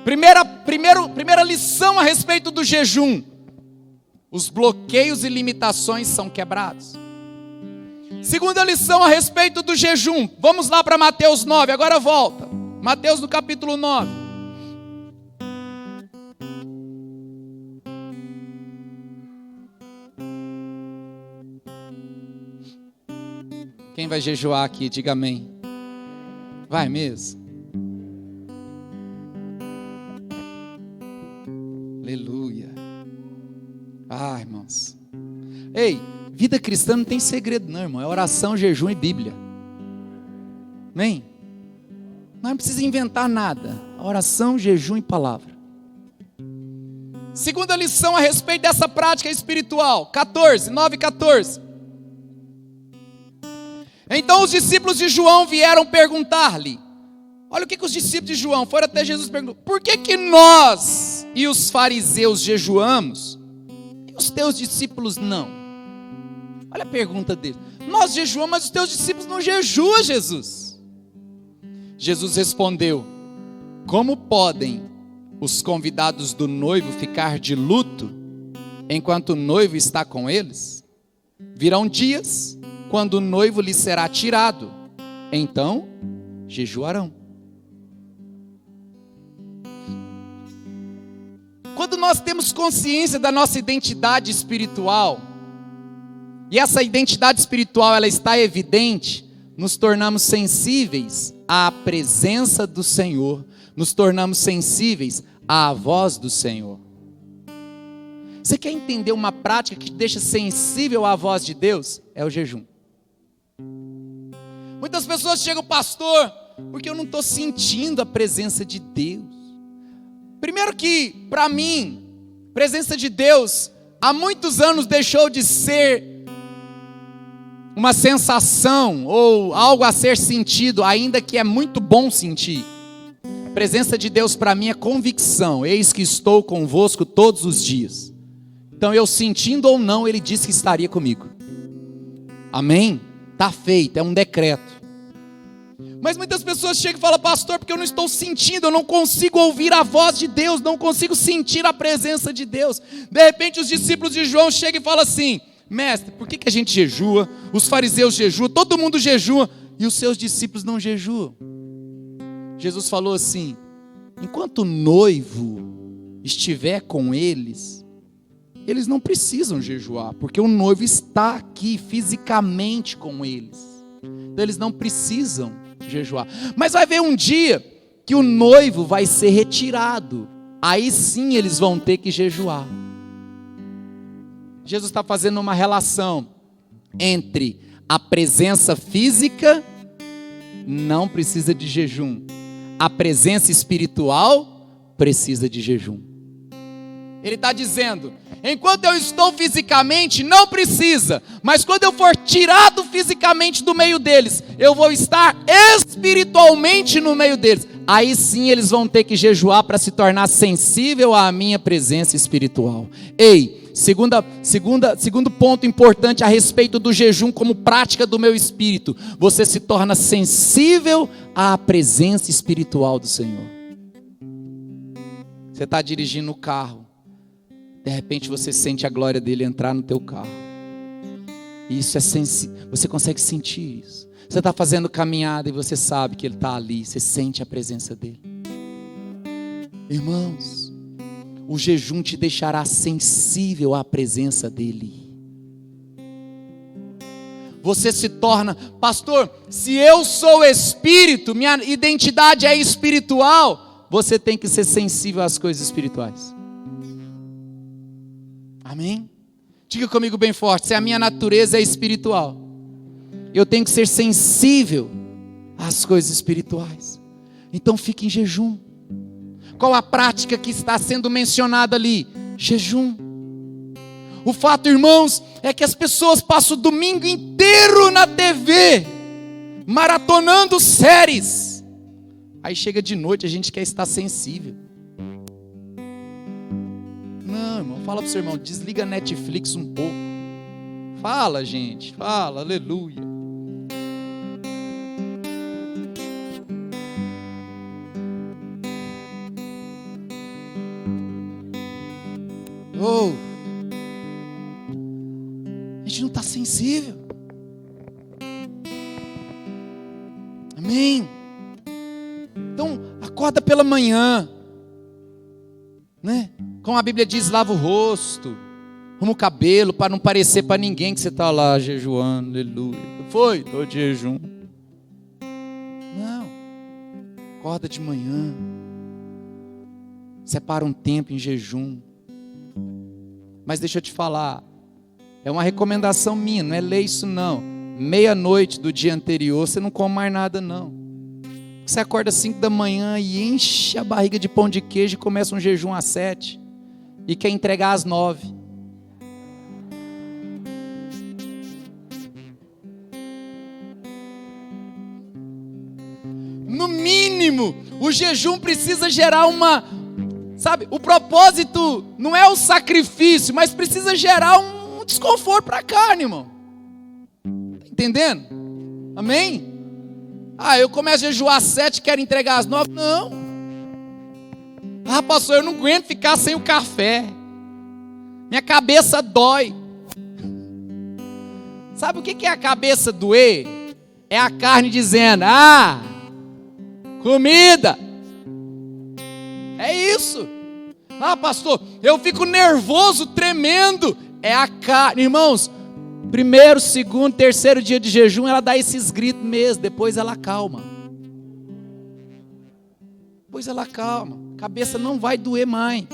Primeira lição a respeito do jejum: os bloqueios e limitações são quebrados. Segunda lição a respeito do jejum, vamos lá para Mateus 9, agora volta. Mateus no capítulo 9. Quem vai jejuar aqui, diga amém. Vai mesmo? Aleluia. Ah, irmãos. Ei, vida cristã não tem segredo não, irmão. É oração, jejum e Bíblia. Amém? Não precisa inventar nada. Oração, jejum e palavra. Segunda lição a respeito dessa prática espiritual. 9:14. Então os discípulos de João vieram perguntar-lhe. Olha o que os discípulos de João foram até Jesus e perguntaram: por que nós e os fariseus jejuamos e os teus discípulos não? Olha a pergunta deles. Nós jejuamos, mas os teus discípulos não jejuam, Jesus. Jesus respondeu: como podem os convidados do noivo ficar de luto enquanto o noivo está com eles? Virão dias quando o noivo lhe será tirado, então jejuarão. Quando nós temos consciência da nossa identidade espiritual, e essa identidade espiritual ela está evidente, nos tornamos sensíveis à presença do Senhor, nos tornamos sensíveis à voz do Senhor. Você quer entender uma prática que te deixa sensível à voz de Deus? É o jejum. Muitas pessoas chegam: pastor, porque eu não estou sentindo a presença de Deus. Primeiro que, para mim, a presença de Deus, há muitos anos deixou de ser uma sensação, ou algo a ser sentido, ainda que é muito bom sentir. A presença de Deus para mim é convicção: eis que estou convosco todos os dias. Então eu sentindo ou não, Ele disse que estaria comigo. Amém? Está feito, é um decreto. Mas muitas pessoas chegam e falam: pastor, porque eu não estou sentindo, eu não consigo ouvir a voz de Deus, não consigo sentir a presença de Deus. De repente os discípulos de João chegam e falam assim: mestre, por que a gente jejua? Os fariseus jejuam, todo mundo jejua, e os seus discípulos não jejuam. Jesus falou assim: enquanto o noivo estiver com eles, eles não precisam jejuar, porque o noivo está aqui fisicamente com eles. Então eles não precisam jejuar. Mas vai haver um dia que o noivo vai ser retirado. Aí sim eles vão ter que jejuar. Jesus está fazendo uma relação entre a presença física, não precisa de jejum. A presença espiritual precisa de jejum. Ele está dizendo: enquanto eu estou fisicamente, não precisa. Mas quando eu for tirado fisicamente do meio deles, eu vou estar espiritualmente no meio deles. Aí sim eles vão ter que jejuar para se tornar sensível à minha presença espiritual. Ei, segundo ponto importante a respeito do jejum como prática do meu espírito: você se torna sensível à presença espiritual do Senhor. Você está dirigindo o carro, de repente você sente a glória dele entrar no teu carro. Isso é você consegue sentir isso. Você está fazendo caminhada e você sabe que ele está ali. Você sente a presença dele. Irmãos, o jejum te deixará sensível à presença dele. Você se torna: pastor, se eu sou espírito, minha identidade é espiritual, você tem que ser sensível às coisas espirituais. Amém? Diga comigo bem forte: se a minha natureza é espiritual, eu tenho que ser sensível às coisas espirituais. Então fique em jejum. Qual a prática que está sendo mencionada ali? Jejum. O fato, irmãos, é que as pessoas passam o domingo inteiro na TV, maratonando séries. Aí chega de noite, a gente quer estar sensível. Não, irmão, fala para o seu irmão: desliga a Netflix um pouco. Fala, gente, fala, aleluia. Oh, a gente não está sensível. Amém? Então, acorda pela manhã, né? Como a Bíblia diz, lava o rosto, arruma o cabelo, para não parecer para ninguém que você está lá jejuando, aleluia. Foi? Estou de jejum. Não. Acorda de manhã. Separa um tempo em jejum. Mas deixa eu te falar, é uma recomendação minha, não é lei isso não. Meia-noite do dia anterior, você não come mais nada não. Você acorda às 5 da manhã e enche a barriga de pão de queijo e começa um jejum às 7. E quer entregar às 9. No mínimo, o jejum precisa gerar uma... Sabe, o propósito não é o sacrifício, mas precisa gerar um desconforto para a carne, irmão. Está entendendo? Amém? Eu começo a jejuar às 7, quero entregar às 9. Não. Pastor, eu não aguento ficar sem o café. Minha cabeça dói. Sabe o que é a cabeça doer? É a carne dizendo, comida. É isso. Pastor, eu fico nervoso, tremendo. É a carne. Irmãos, primeiro, segundo, terceiro dia de jejum, ela dá esses gritos mesmo. Depois ela acalma. A cabeça não vai doer mais.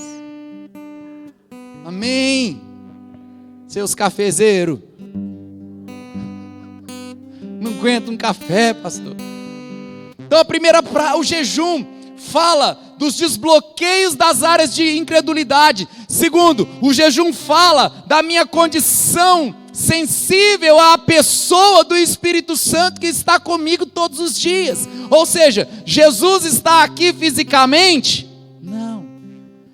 Amém. Seus cafezeiros. Não aguento um café, pastor. Então o jejum fala dos desbloqueios das áreas de incredulidade. Segundo, o jejum fala da minha condição sensível à pessoa do Espírito Santo que está comigo todos os dias. Ou seja, Jesus está aqui fisicamente? Não.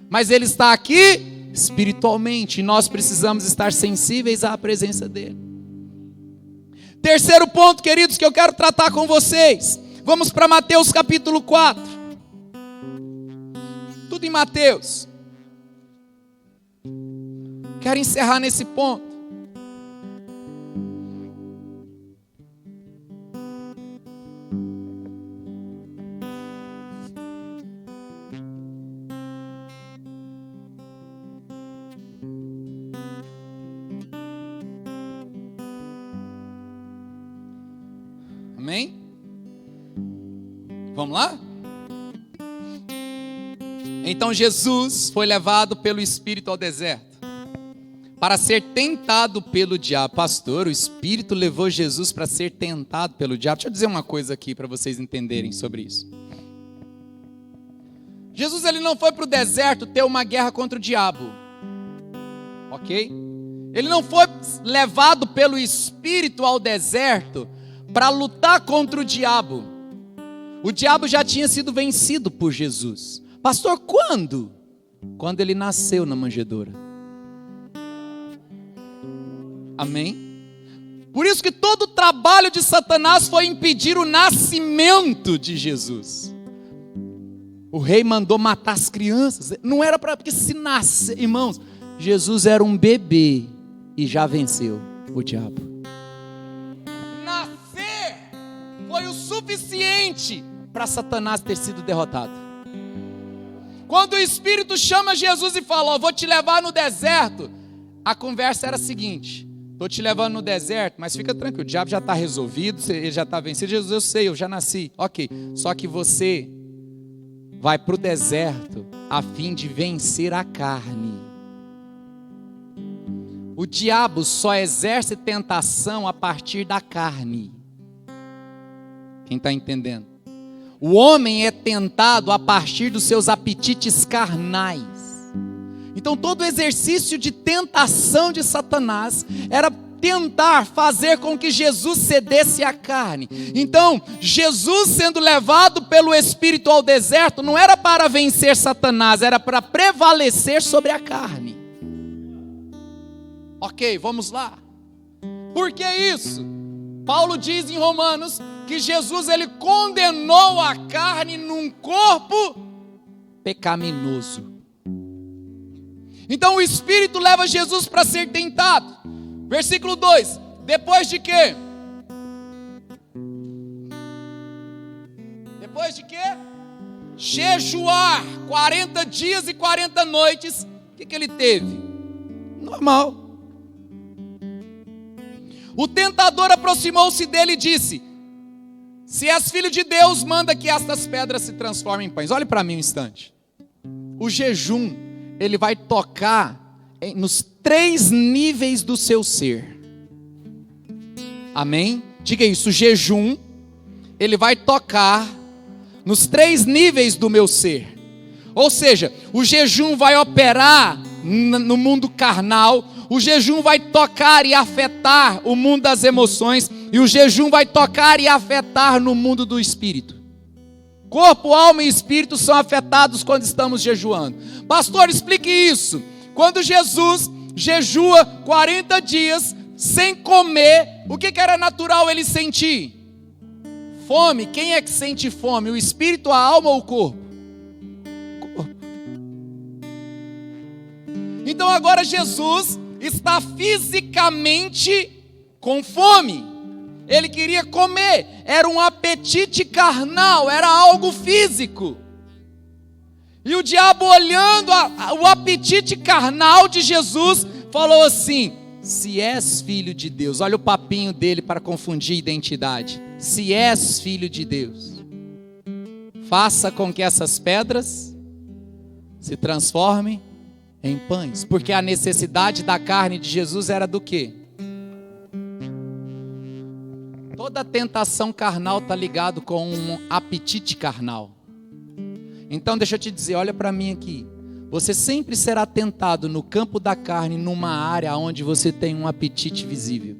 Mas Ele está aqui espiritualmente. E nós precisamos estar sensíveis à presença dEle. Terceiro ponto, queridos, que eu quero tratar com vocês. Vamos para Mateus capítulo 4. Tudo em Mateus. Quero encerrar nesse ponto. Amém? Vamos lá? Então Jesus foi levado pelo Espírito ao deserto para ser tentado pelo diabo. Pastor, o Espírito levou Jesus para ser tentado pelo diabo. Deixa eu dizer uma coisa aqui para vocês entenderem sobre isso. Jesus ele não foi para o deserto ter uma guerra contra o diabo. Ok? Ele não foi levado pelo Espírito ao deserto para lutar contra o diabo. O diabo já tinha sido vencido por Jesus. Pastor, quando? Quando ele nasceu na manjedoura. Amém? Por isso que todo o trabalho de Satanás foi impedir o nascimento de Jesus. O rei mandou matar as crianças. Não era para porque se nascer, irmãos, Jesus era um bebê e já venceu o diabo. Nascer foi o suficiente para Satanás ter sido derrotado. Quando o Espírito chama Jesus e fala, vou te levar no deserto, a conversa era a seguinte: estou te levando no deserto, mas fica tranquilo, o diabo já está resolvido, ele já está vencido. Jesus, eu sei, eu já nasci, ok, só que você vai para o deserto a fim de vencer a carne. O diabo só exerce tentação a partir da carne. Quem está entendendo? O homem é tentado a partir dos seus apetites carnais. Então todo exercício de tentação de Satanás era tentar fazer com que Jesus cedesse à carne. Então Jesus sendo levado pelo Espírito ao deserto não era para vencer Satanás, era para prevalecer sobre a carne. Ok, vamos lá. Por que isso? Paulo diz em Romanos que Jesus ele condenou a carne num corpo pecaminoso. Então o Espírito leva Jesus para ser tentado. Versículo 2, depois de quê? Depois de quê? Jejuar 40 dias e 40 noites, o que ele teve? Normal. O tentador aproximou-se dele e disse: se és filho de Deus, manda que estas pedras se transformem em pães. Olhe para mim um instante. O jejum, ele vai tocar nos 3 níveis do seu ser. Amém? Diga isso, o jejum, ele vai tocar nos 3 níveis do meu ser. Ou seja, o jejum vai operar no mundo carnal, o jejum vai tocar e afetar o mundo das emoções, e o jejum vai tocar e afetar no mundo do espírito. Corpo, alma e espírito são afetados quando estamos jejuando. Pastor, explique isso. Quando Jesus jejua 40 dias sem comer, o que era natural ele sentir? Fome. Quem é que sente fome? O espírito, a alma ou o corpo? Corpo. Então agora Jesus está fisicamente com fome. Ele queria comer, era um apetite carnal, era algo físico. E o diabo, olhando o apetite carnal de Jesus, falou assim: se és filho de Deus, olha o papinho dele para confundir identidade. Se és filho de Deus, faça com que essas pedras se transformem em pães. Porque a necessidade da carne de Jesus era do quê? Toda tentação carnal está ligado com um apetite carnal. Então deixa eu te dizer, olha para mim aqui. Você sempre será tentado no campo da carne, numa área onde você tem um apetite visível.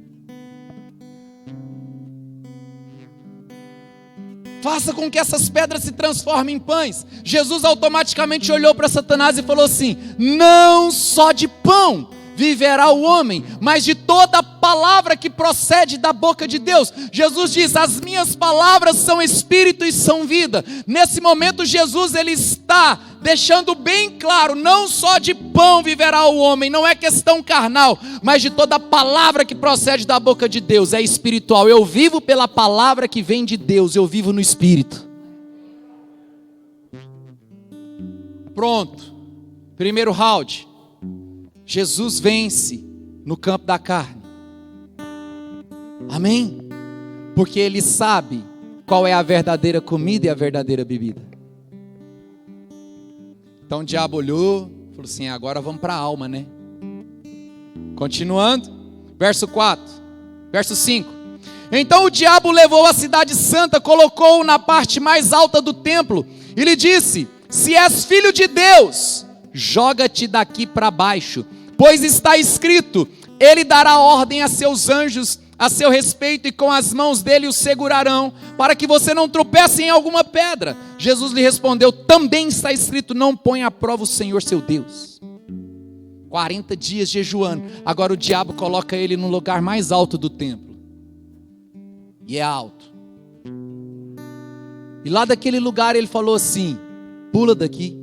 Faça com que essas pedras se transformem em pães. Jesus automaticamente olhou para Satanás e falou assim: não só de pão viverá o homem, mas de toda palavra que procede da boca de Deus. Jesus diz: as minhas palavras são espírito e são vida. Nesse momento Jesus, ele está deixando bem claro, não só de pão viverá o homem, não é questão carnal, mas de toda palavra que procede da boca de Deus, é espiritual. Eu vivo pela palavra que vem de Deus, eu vivo no espírito. Pronto, primeiro round. Jesus vence no campo da carne. Amém? Porque ele sabe qual é a verdadeira comida e a verdadeira bebida. Então o diabo olhou, falou assim: agora vamos para a alma, né? Continuando, verso 4, verso 5. Então o diabo levou a cidade santa, colocou-o na parte mais alta do templo e lhe disse: se és filho de Deus, joga-te daqui para baixo, pois está escrito: ele dará ordem a seus anjos a seu respeito, e com as mãos dele o segurarão, para que você não tropece em alguma pedra. Jesus lhe respondeu: também está escrito: não ponha à prova o Senhor seu Deus. 40 dias jejuando, agora o diabo coloca ele no lugar mais alto do templo, e é alto, e lá daquele lugar ele falou assim: pula daqui.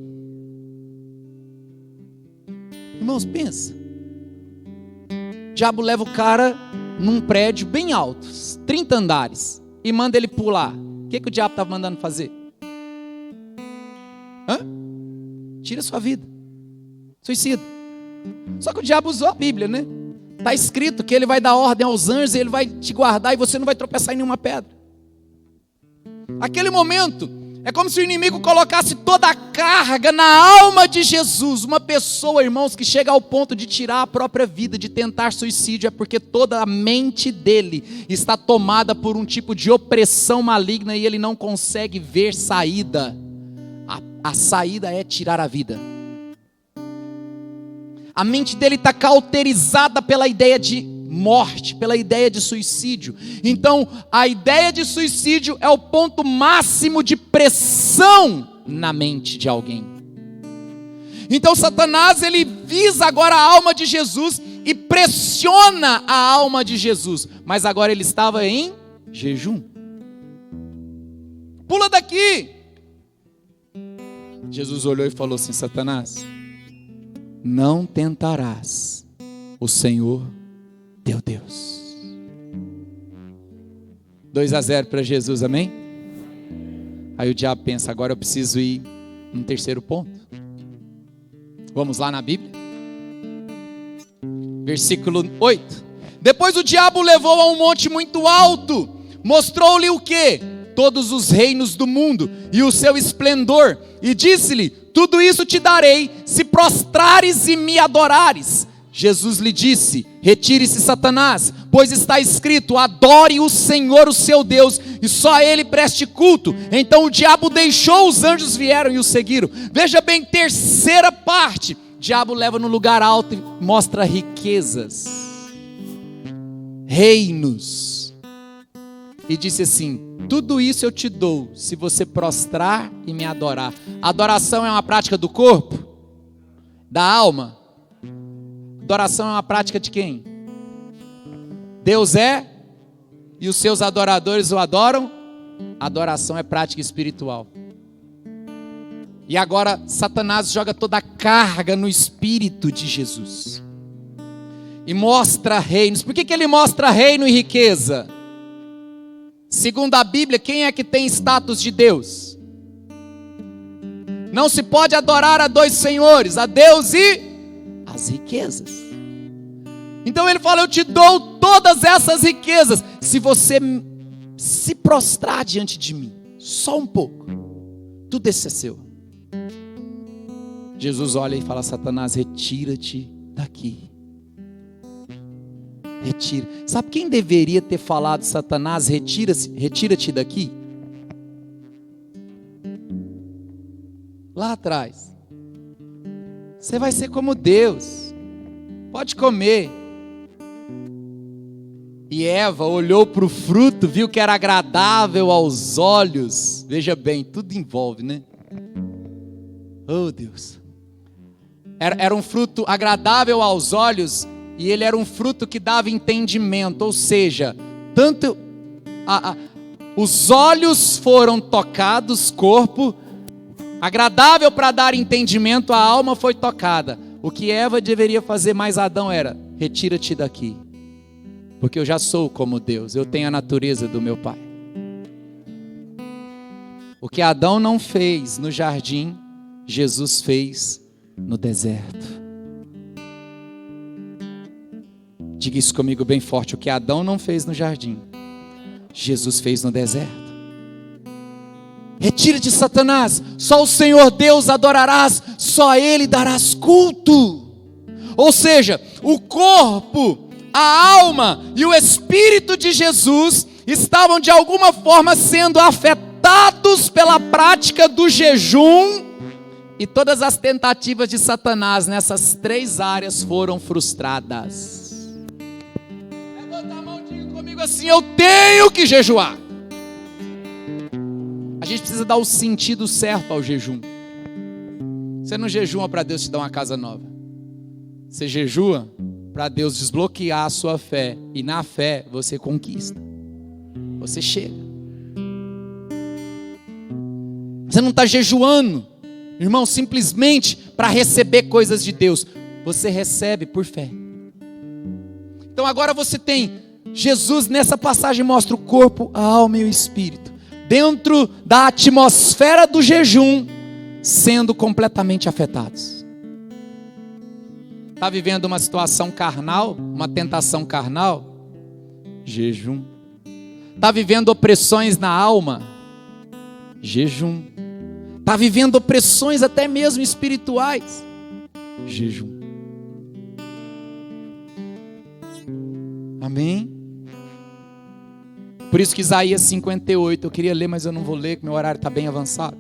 Irmãos, pensa. O diabo leva o cara num prédio bem alto, 30 andares, e manda ele pular. O que o diabo estava mandando fazer? Tira sua vida. Suicida. Só que o diabo usou a Bíblia, né? Está escrito que ele vai dar ordem aos anjos, e ele vai te guardar, e você não vai tropeçar em nenhuma pedra. Aquele momento, é como se o inimigo colocasse toda a carga na alma de Jesus. Uma pessoa, irmãos, que chega ao ponto de tirar a própria vida, de tentar suicídio, é porque toda a mente dele está tomada por um tipo de opressão maligna e ele não consegue ver saída. A saída é tirar a vida. A mente dele está cauterizada pela ideia de morte, pela ideia de suicídio. Então a ideia de suicídio é o ponto máximo de pressão na mente de alguém. Então Satanás, ele visa agora a alma de Jesus e pressiona a alma de Jesus, mas agora ele estava em jejum. Pula daqui. Jesus olhou e falou assim: Satanás, não tentarás o Senhor teu Deus. 2-0 para Jesus, amém? Aí o diabo pensa, agora eu preciso ir no terceiro ponto. Vamos lá na Bíblia. Versículo 8. Depois o diabo o levou a um monte muito alto, mostrou-lhe o quê? Todos os reinos do mundo e o seu esplendor, e disse-lhe: tudo isso te darei, se prostrares e me adorares. Jesus lhe disse: retire-se, Satanás, pois está escrito: adore o Senhor, o seu Deus, e só a ele preste culto. Então o diabo deixou, os anjos vieram e o seguiram. Veja bem, terceira parte, o diabo leva no lugar alto e mostra riquezas, reinos, e disse assim: tudo isso eu te dou, se você prostrar e me adorar. Adoração é uma prática do corpo? Da alma? Adoração é uma prática de quem? Deus é, e os seus adoradores o adoram. Adoração é prática espiritual. E agora Satanás joga toda a carga no espírito de Jesus e mostra reinos. Por que ele mostra reino e riqueza? Segundo a Bíblia, quem é que tem status de Deus? Não se pode adorar a dois senhores, a Deus e as riquezas. Então ele fala: eu te dou todas essas riquezas, se você se prostrar diante de mim, só um pouco, tudo isso é seu. Jesus olha e fala: Satanás, retira-te daqui. Retira. Sabe quem deveria ter falado: Satanás, retira-te daqui? Lá atrás. Você vai ser como Deus, pode comer. E Eva olhou para o fruto, viu que era agradável aos olhos. Veja bem, tudo envolve, né? Oh Deus. Era um fruto agradável aos olhos, e ele era um fruto que dava entendimento, ou seja, tanto os olhos foram tocados, corpo, agradável para dar entendimento, a alma foi tocada. O que Eva deveria fazer, mais Adão, era: retira-te daqui, porque eu já sou como Deus, eu tenho a natureza do meu Pai. O que Adão não fez no jardim, Jesus fez no deserto. Diga isso comigo bem forte: o que Adão não fez no jardim, Jesus fez no deserto. Retira-te, Satanás, só o Senhor Deus adorarás, só a Ele darás culto. Ou seja, o corpo, a alma e o espírito de Jesus estavam de alguma forma sendo afetados pela prática do jejum, e todas as tentativas de Satanás nessas três áreas foram frustradas. Levanta a mão e diga comigo assim: eu tenho que jejuar. A gente precisa dar o sentido certo ao jejum. Você não jejua para Deus te dar uma casa nova. Você jejua para Deus desbloquear a sua fé, e na fé você conquista, você chega. Você não está jejuando, irmão, simplesmente para receber coisas de Deus. Você recebe por fé. Então agora você tem Jesus, nessa passagem mostra o corpo, a alma e o espírito, dentro da atmosfera do jejum, sendo completamente afetados. Está vivendo uma situação carnal, uma tentação carnal? Jejum. Está vivendo opressões na alma? Jejum. Está vivendo opressões até mesmo espirituais? Jejum. Amém? Por isso que Isaías 58, eu queria ler, mas eu não vou ler, porque meu horário está bem avançado.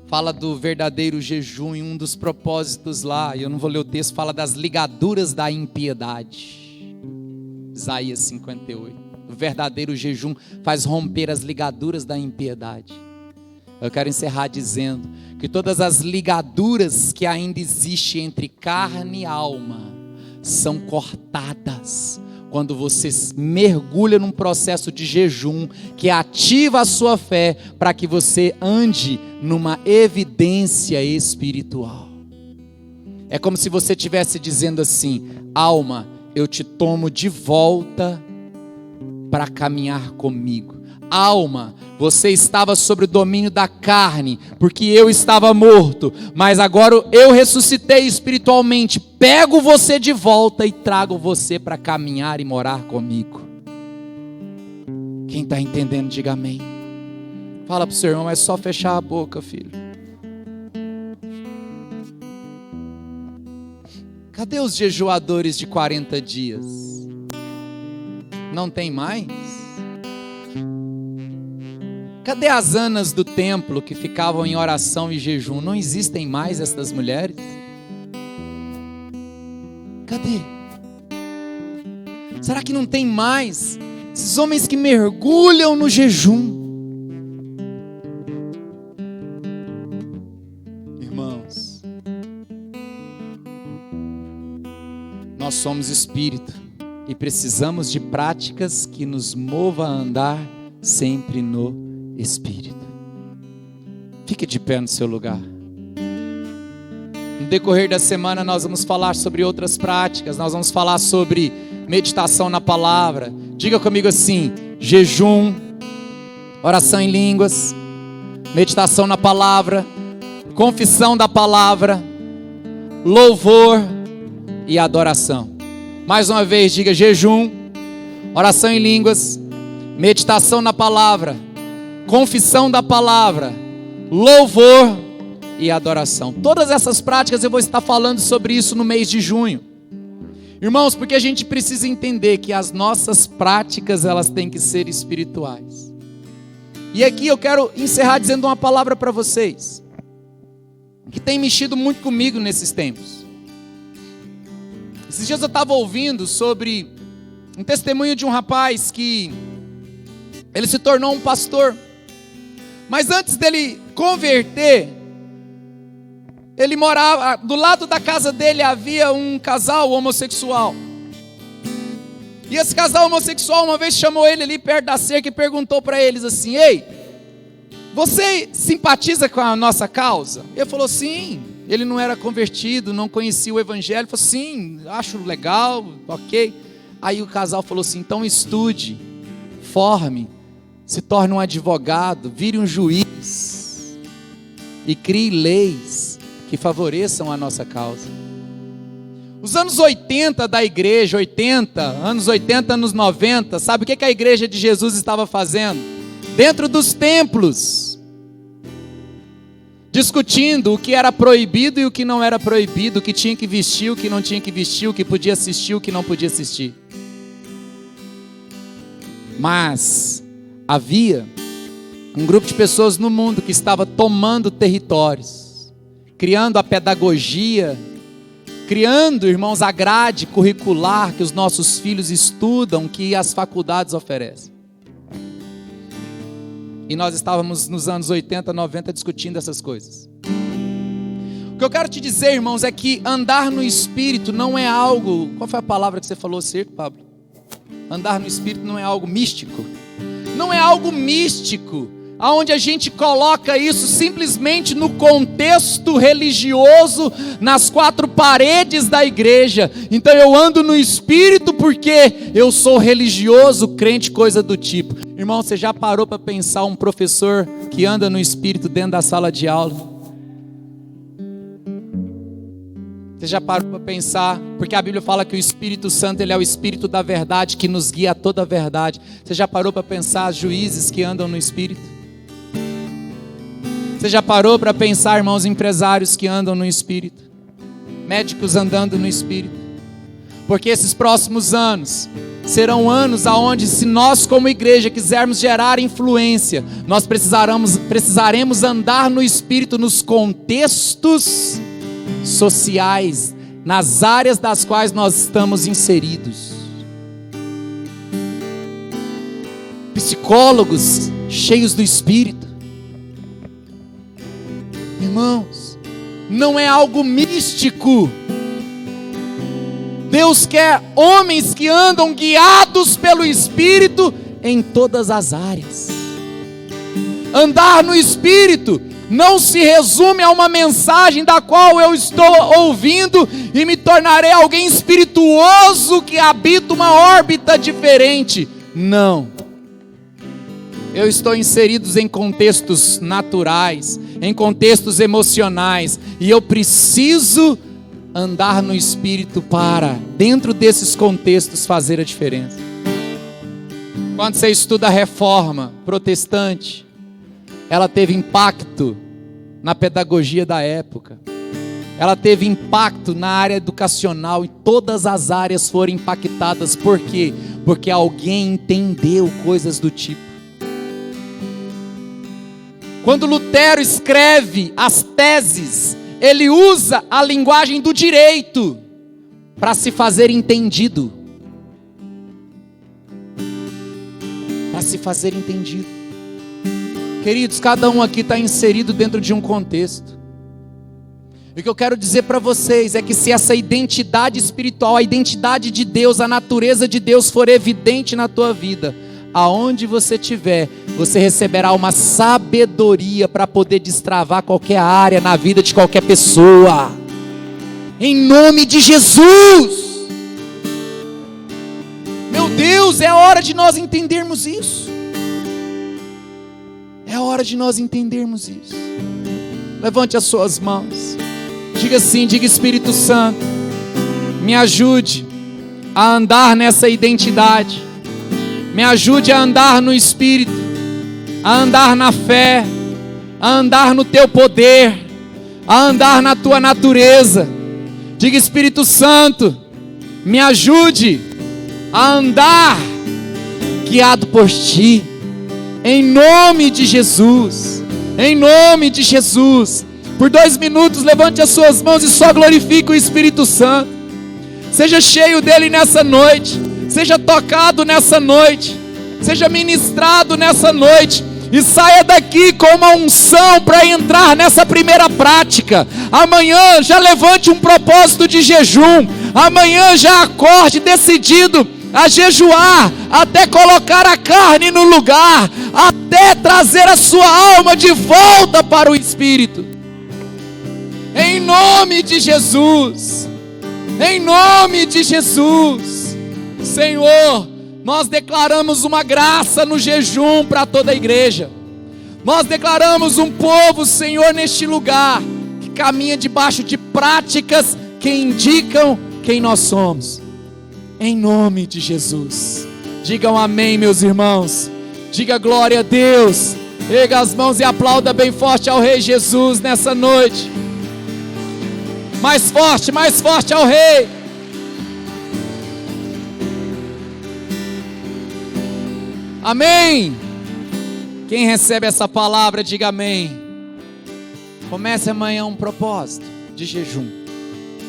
Fala do verdadeiro jejum, e um dos propósitos lá, e eu não vou ler o texto, fala das ligaduras da impiedade. Isaías 58. O verdadeiro jejum faz romper as ligaduras da impiedade. Eu quero encerrar dizendo que todas as ligaduras que ainda existem entre carne e alma são cortadas quando você mergulha num processo de jejum que ativa a sua fé para que você ande numa evidência espiritual. É como se você estivesse dizendo assim: alma, eu te tomo de volta para caminhar comigo. Alma, você estava sob o domínio da carne, porque eu estava morto, mas agora eu ressuscitei espiritualmente. Pego você de volta e trago você para caminhar e morar comigo. Quem está entendendo, diga amém. Fala para o seu irmão, é só fechar a boca, filho. Cadê os jejuadores de 40 dias? Não tem mais? Cadê as Anas do templo que ficavam em oração e jejum? Não existem mais essas mulheres? Cadê? Será que não tem mais esses homens que mergulham no jejum? Irmãos, nós somos espírito e precisamos de práticas que nos movam a andar sempre no Espírito. Fique de pé no seu lugar. No decorrer da semana nós vamos falar sobre outras práticas. Nós vamos falar sobre meditação na palavra. Diga comigo assim: jejum, oração em línguas, meditação na palavra, confissão da palavra, louvor e adoração. Mais uma vez, diga: jejum, oração em línguas, meditação na palavra, confissão da palavra, louvor e adoração. Todas essas práticas eu vou estar falando sobre isso no mês de junho. Irmãos, porque a gente precisa entender que as nossas práticas, elas têm que ser espirituais. E aqui eu quero encerrar dizendo uma palavra para vocês, que tem mexido muito comigo nesses tempos. Esses dias eu estava ouvindo sobre um testemunho de um rapaz que ele se tornou um pastor. Mas antes dele converter, ele morava, do lado da casa dele havia um casal homossexual. E esse casal homossexual uma vez chamou ele ali perto da cerca e perguntou para eles assim: ei, você simpatiza com a nossa causa? Ele falou sim. Ele não era convertido, não conhecia o evangelho. Ele falou sim, acho legal, ok. Aí o casal falou assim: então estude, forme, se torne um advogado, vire um juiz e crie leis que favoreçam a nossa causa. Os anos 80 da igreja, anos 80, anos 90, sabe o que a igreja de Jesus estava fazendo? Dentro dos templos, discutindo o que era proibido e o que não era proibido, o que tinha que vestir, o que não tinha que vestir, o que podia assistir, o que não podia assistir. Mas havia um grupo de pessoas no mundo que estava tomando territórios, criando a pedagogia, criando, irmãos, a grade curricular que os nossos filhos estudam, que as faculdades oferecem. E nós estávamos nos anos 80, 90 discutindo essas coisas. O que eu quero te dizer, irmãos, é que andar no Espírito não é algo... Qual foi a palavra que você falou, Circo, Pablo? Andar no Espírito não é algo místico. Não é algo místico, onde a gente coloca isso simplesmente no contexto religioso, nas quatro paredes da igreja. Então eu ando no Espírito porque eu sou religioso, crente, coisa do tipo. Irmão, você já parou para pensar um professor que anda no Espírito dentro da sala de aula? Você já parou para pensar, porque a Bíblia fala que o Espírito Santo, ele é o Espírito da verdade, que nos guia a toda a verdade. Você já parou para pensar juízes que andam no Espírito? Você já parou para pensar, irmãos, empresários que andam no Espírito? Médicos andando no Espírito? Porque esses próximos anos serão anos aonde, se nós como igreja quisermos gerar influência, nós precisaremos andar no Espírito nos contextos sociais, nas áreas das quais nós estamos inseridos. Psicólogos cheios do Espírito. Irmãos, não é algo místico. Deus quer homens que andam guiados pelo Espírito em todas as áreas. Andar no Espírito não se resume a uma mensagem da qual eu estou ouvindo e me tornarei alguém espirituoso que habita uma órbita diferente. Não. Eu estou inserido em contextos naturais, em contextos emocionais, e eu preciso andar no Espírito para, dentro desses contextos, fazer a diferença. Quando você estuda a reforma protestante, ela teve impacto na pedagogia da época, ela teve impacto na área educacional, e todas as áreas foram impactadas. Por quê? Porque alguém entendeu coisas do tipo. Quando Lutero escreve as teses, ele usa a linguagem do direito para se fazer entendido. Para se fazer entendido. Queridos, cada um aqui está inserido dentro de um contexto. E o que eu quero dizer para vocês é que se essa identidade espiritual, a identidade de Deus, a natureza de Deus for evidente na tua vida, aonde você estiver, você receberá uma sabedoria para poder destravar qualquer área na vida de qualquer pessoa. Em nome de Jesus. Meu Deus, é hora de nós entendermos isso. É hora de nós entendermos isso. Levante as suas mãos. Diga assim, diga: Espírito Santo, me ajude a andar nessa identidade. Me ajude a andar no Espírito, a andar na fé, a andar no Teu poder, a andar na Tua natureza. Diga: Espírito Santo, me ajude a andar guiado por Ti, em nome de Jesus, em nome de Jesus. Por 2 minutos, levante as suas mãos e só glorifique o Espírito Santo. Seja cheio dele nessa noite. Seja tocado nessa noite, seja ministrado nessa noite, e saia daqui com uma unção para entrar nessa primeira prática. Amanhã já levante um propósito de jejum, amanhã já acorde decidido a jejuar, até colocar a carne no lugar, até trazer a sua alma de volta para o Espírito. Em nome de Jesus, em nome de Jesus. Senhor, nós declaramos uma graça no jejum para toda a igreja. Nós declaramos um povo, Senhor, neste lugar, que caminha debaixo de práticas que indicam quem nós somos. Em nome de Jesus. Digam amém, meus irmãos. Diga glória a Deus. Erga as mãos e aplauda bem forte ao Rei Jesus nessa noite. Mais forte ao Rei. Amém. Quem recebe essa palavra, diga amém. Comece amanhã um propósito de jejum,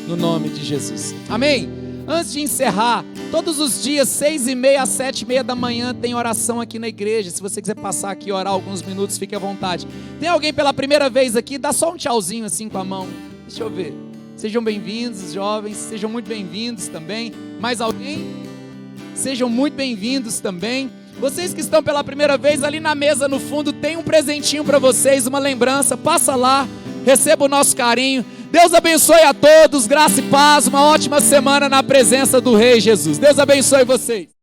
no nome de Jesus. Amém. Antes de encerrar, todos os dias 6h30 às 7h30 da manhã tem oração aqui na igreja. Se você quiser passar aqui e orar alguns minutos, fique à vontade. Tem alguém pela primeira vez aqui? Dá só um tchauzinho assim com a mão. Deixa eu ver. Sejam bem-vindos, jovens. Sejam muito bem-vindos também. Mais alguém? Sejam muito bem-vindos também. Vocês que estão pela primeira vez, ali na mesa no fundo tem um presentinho para vocês, uma lembrança. Passa lá, receba o nosso carinho. Deus abençoe a todos, graça e paz, uma ótima semana na presença do Rei Jesus. Deus abençoe vocês.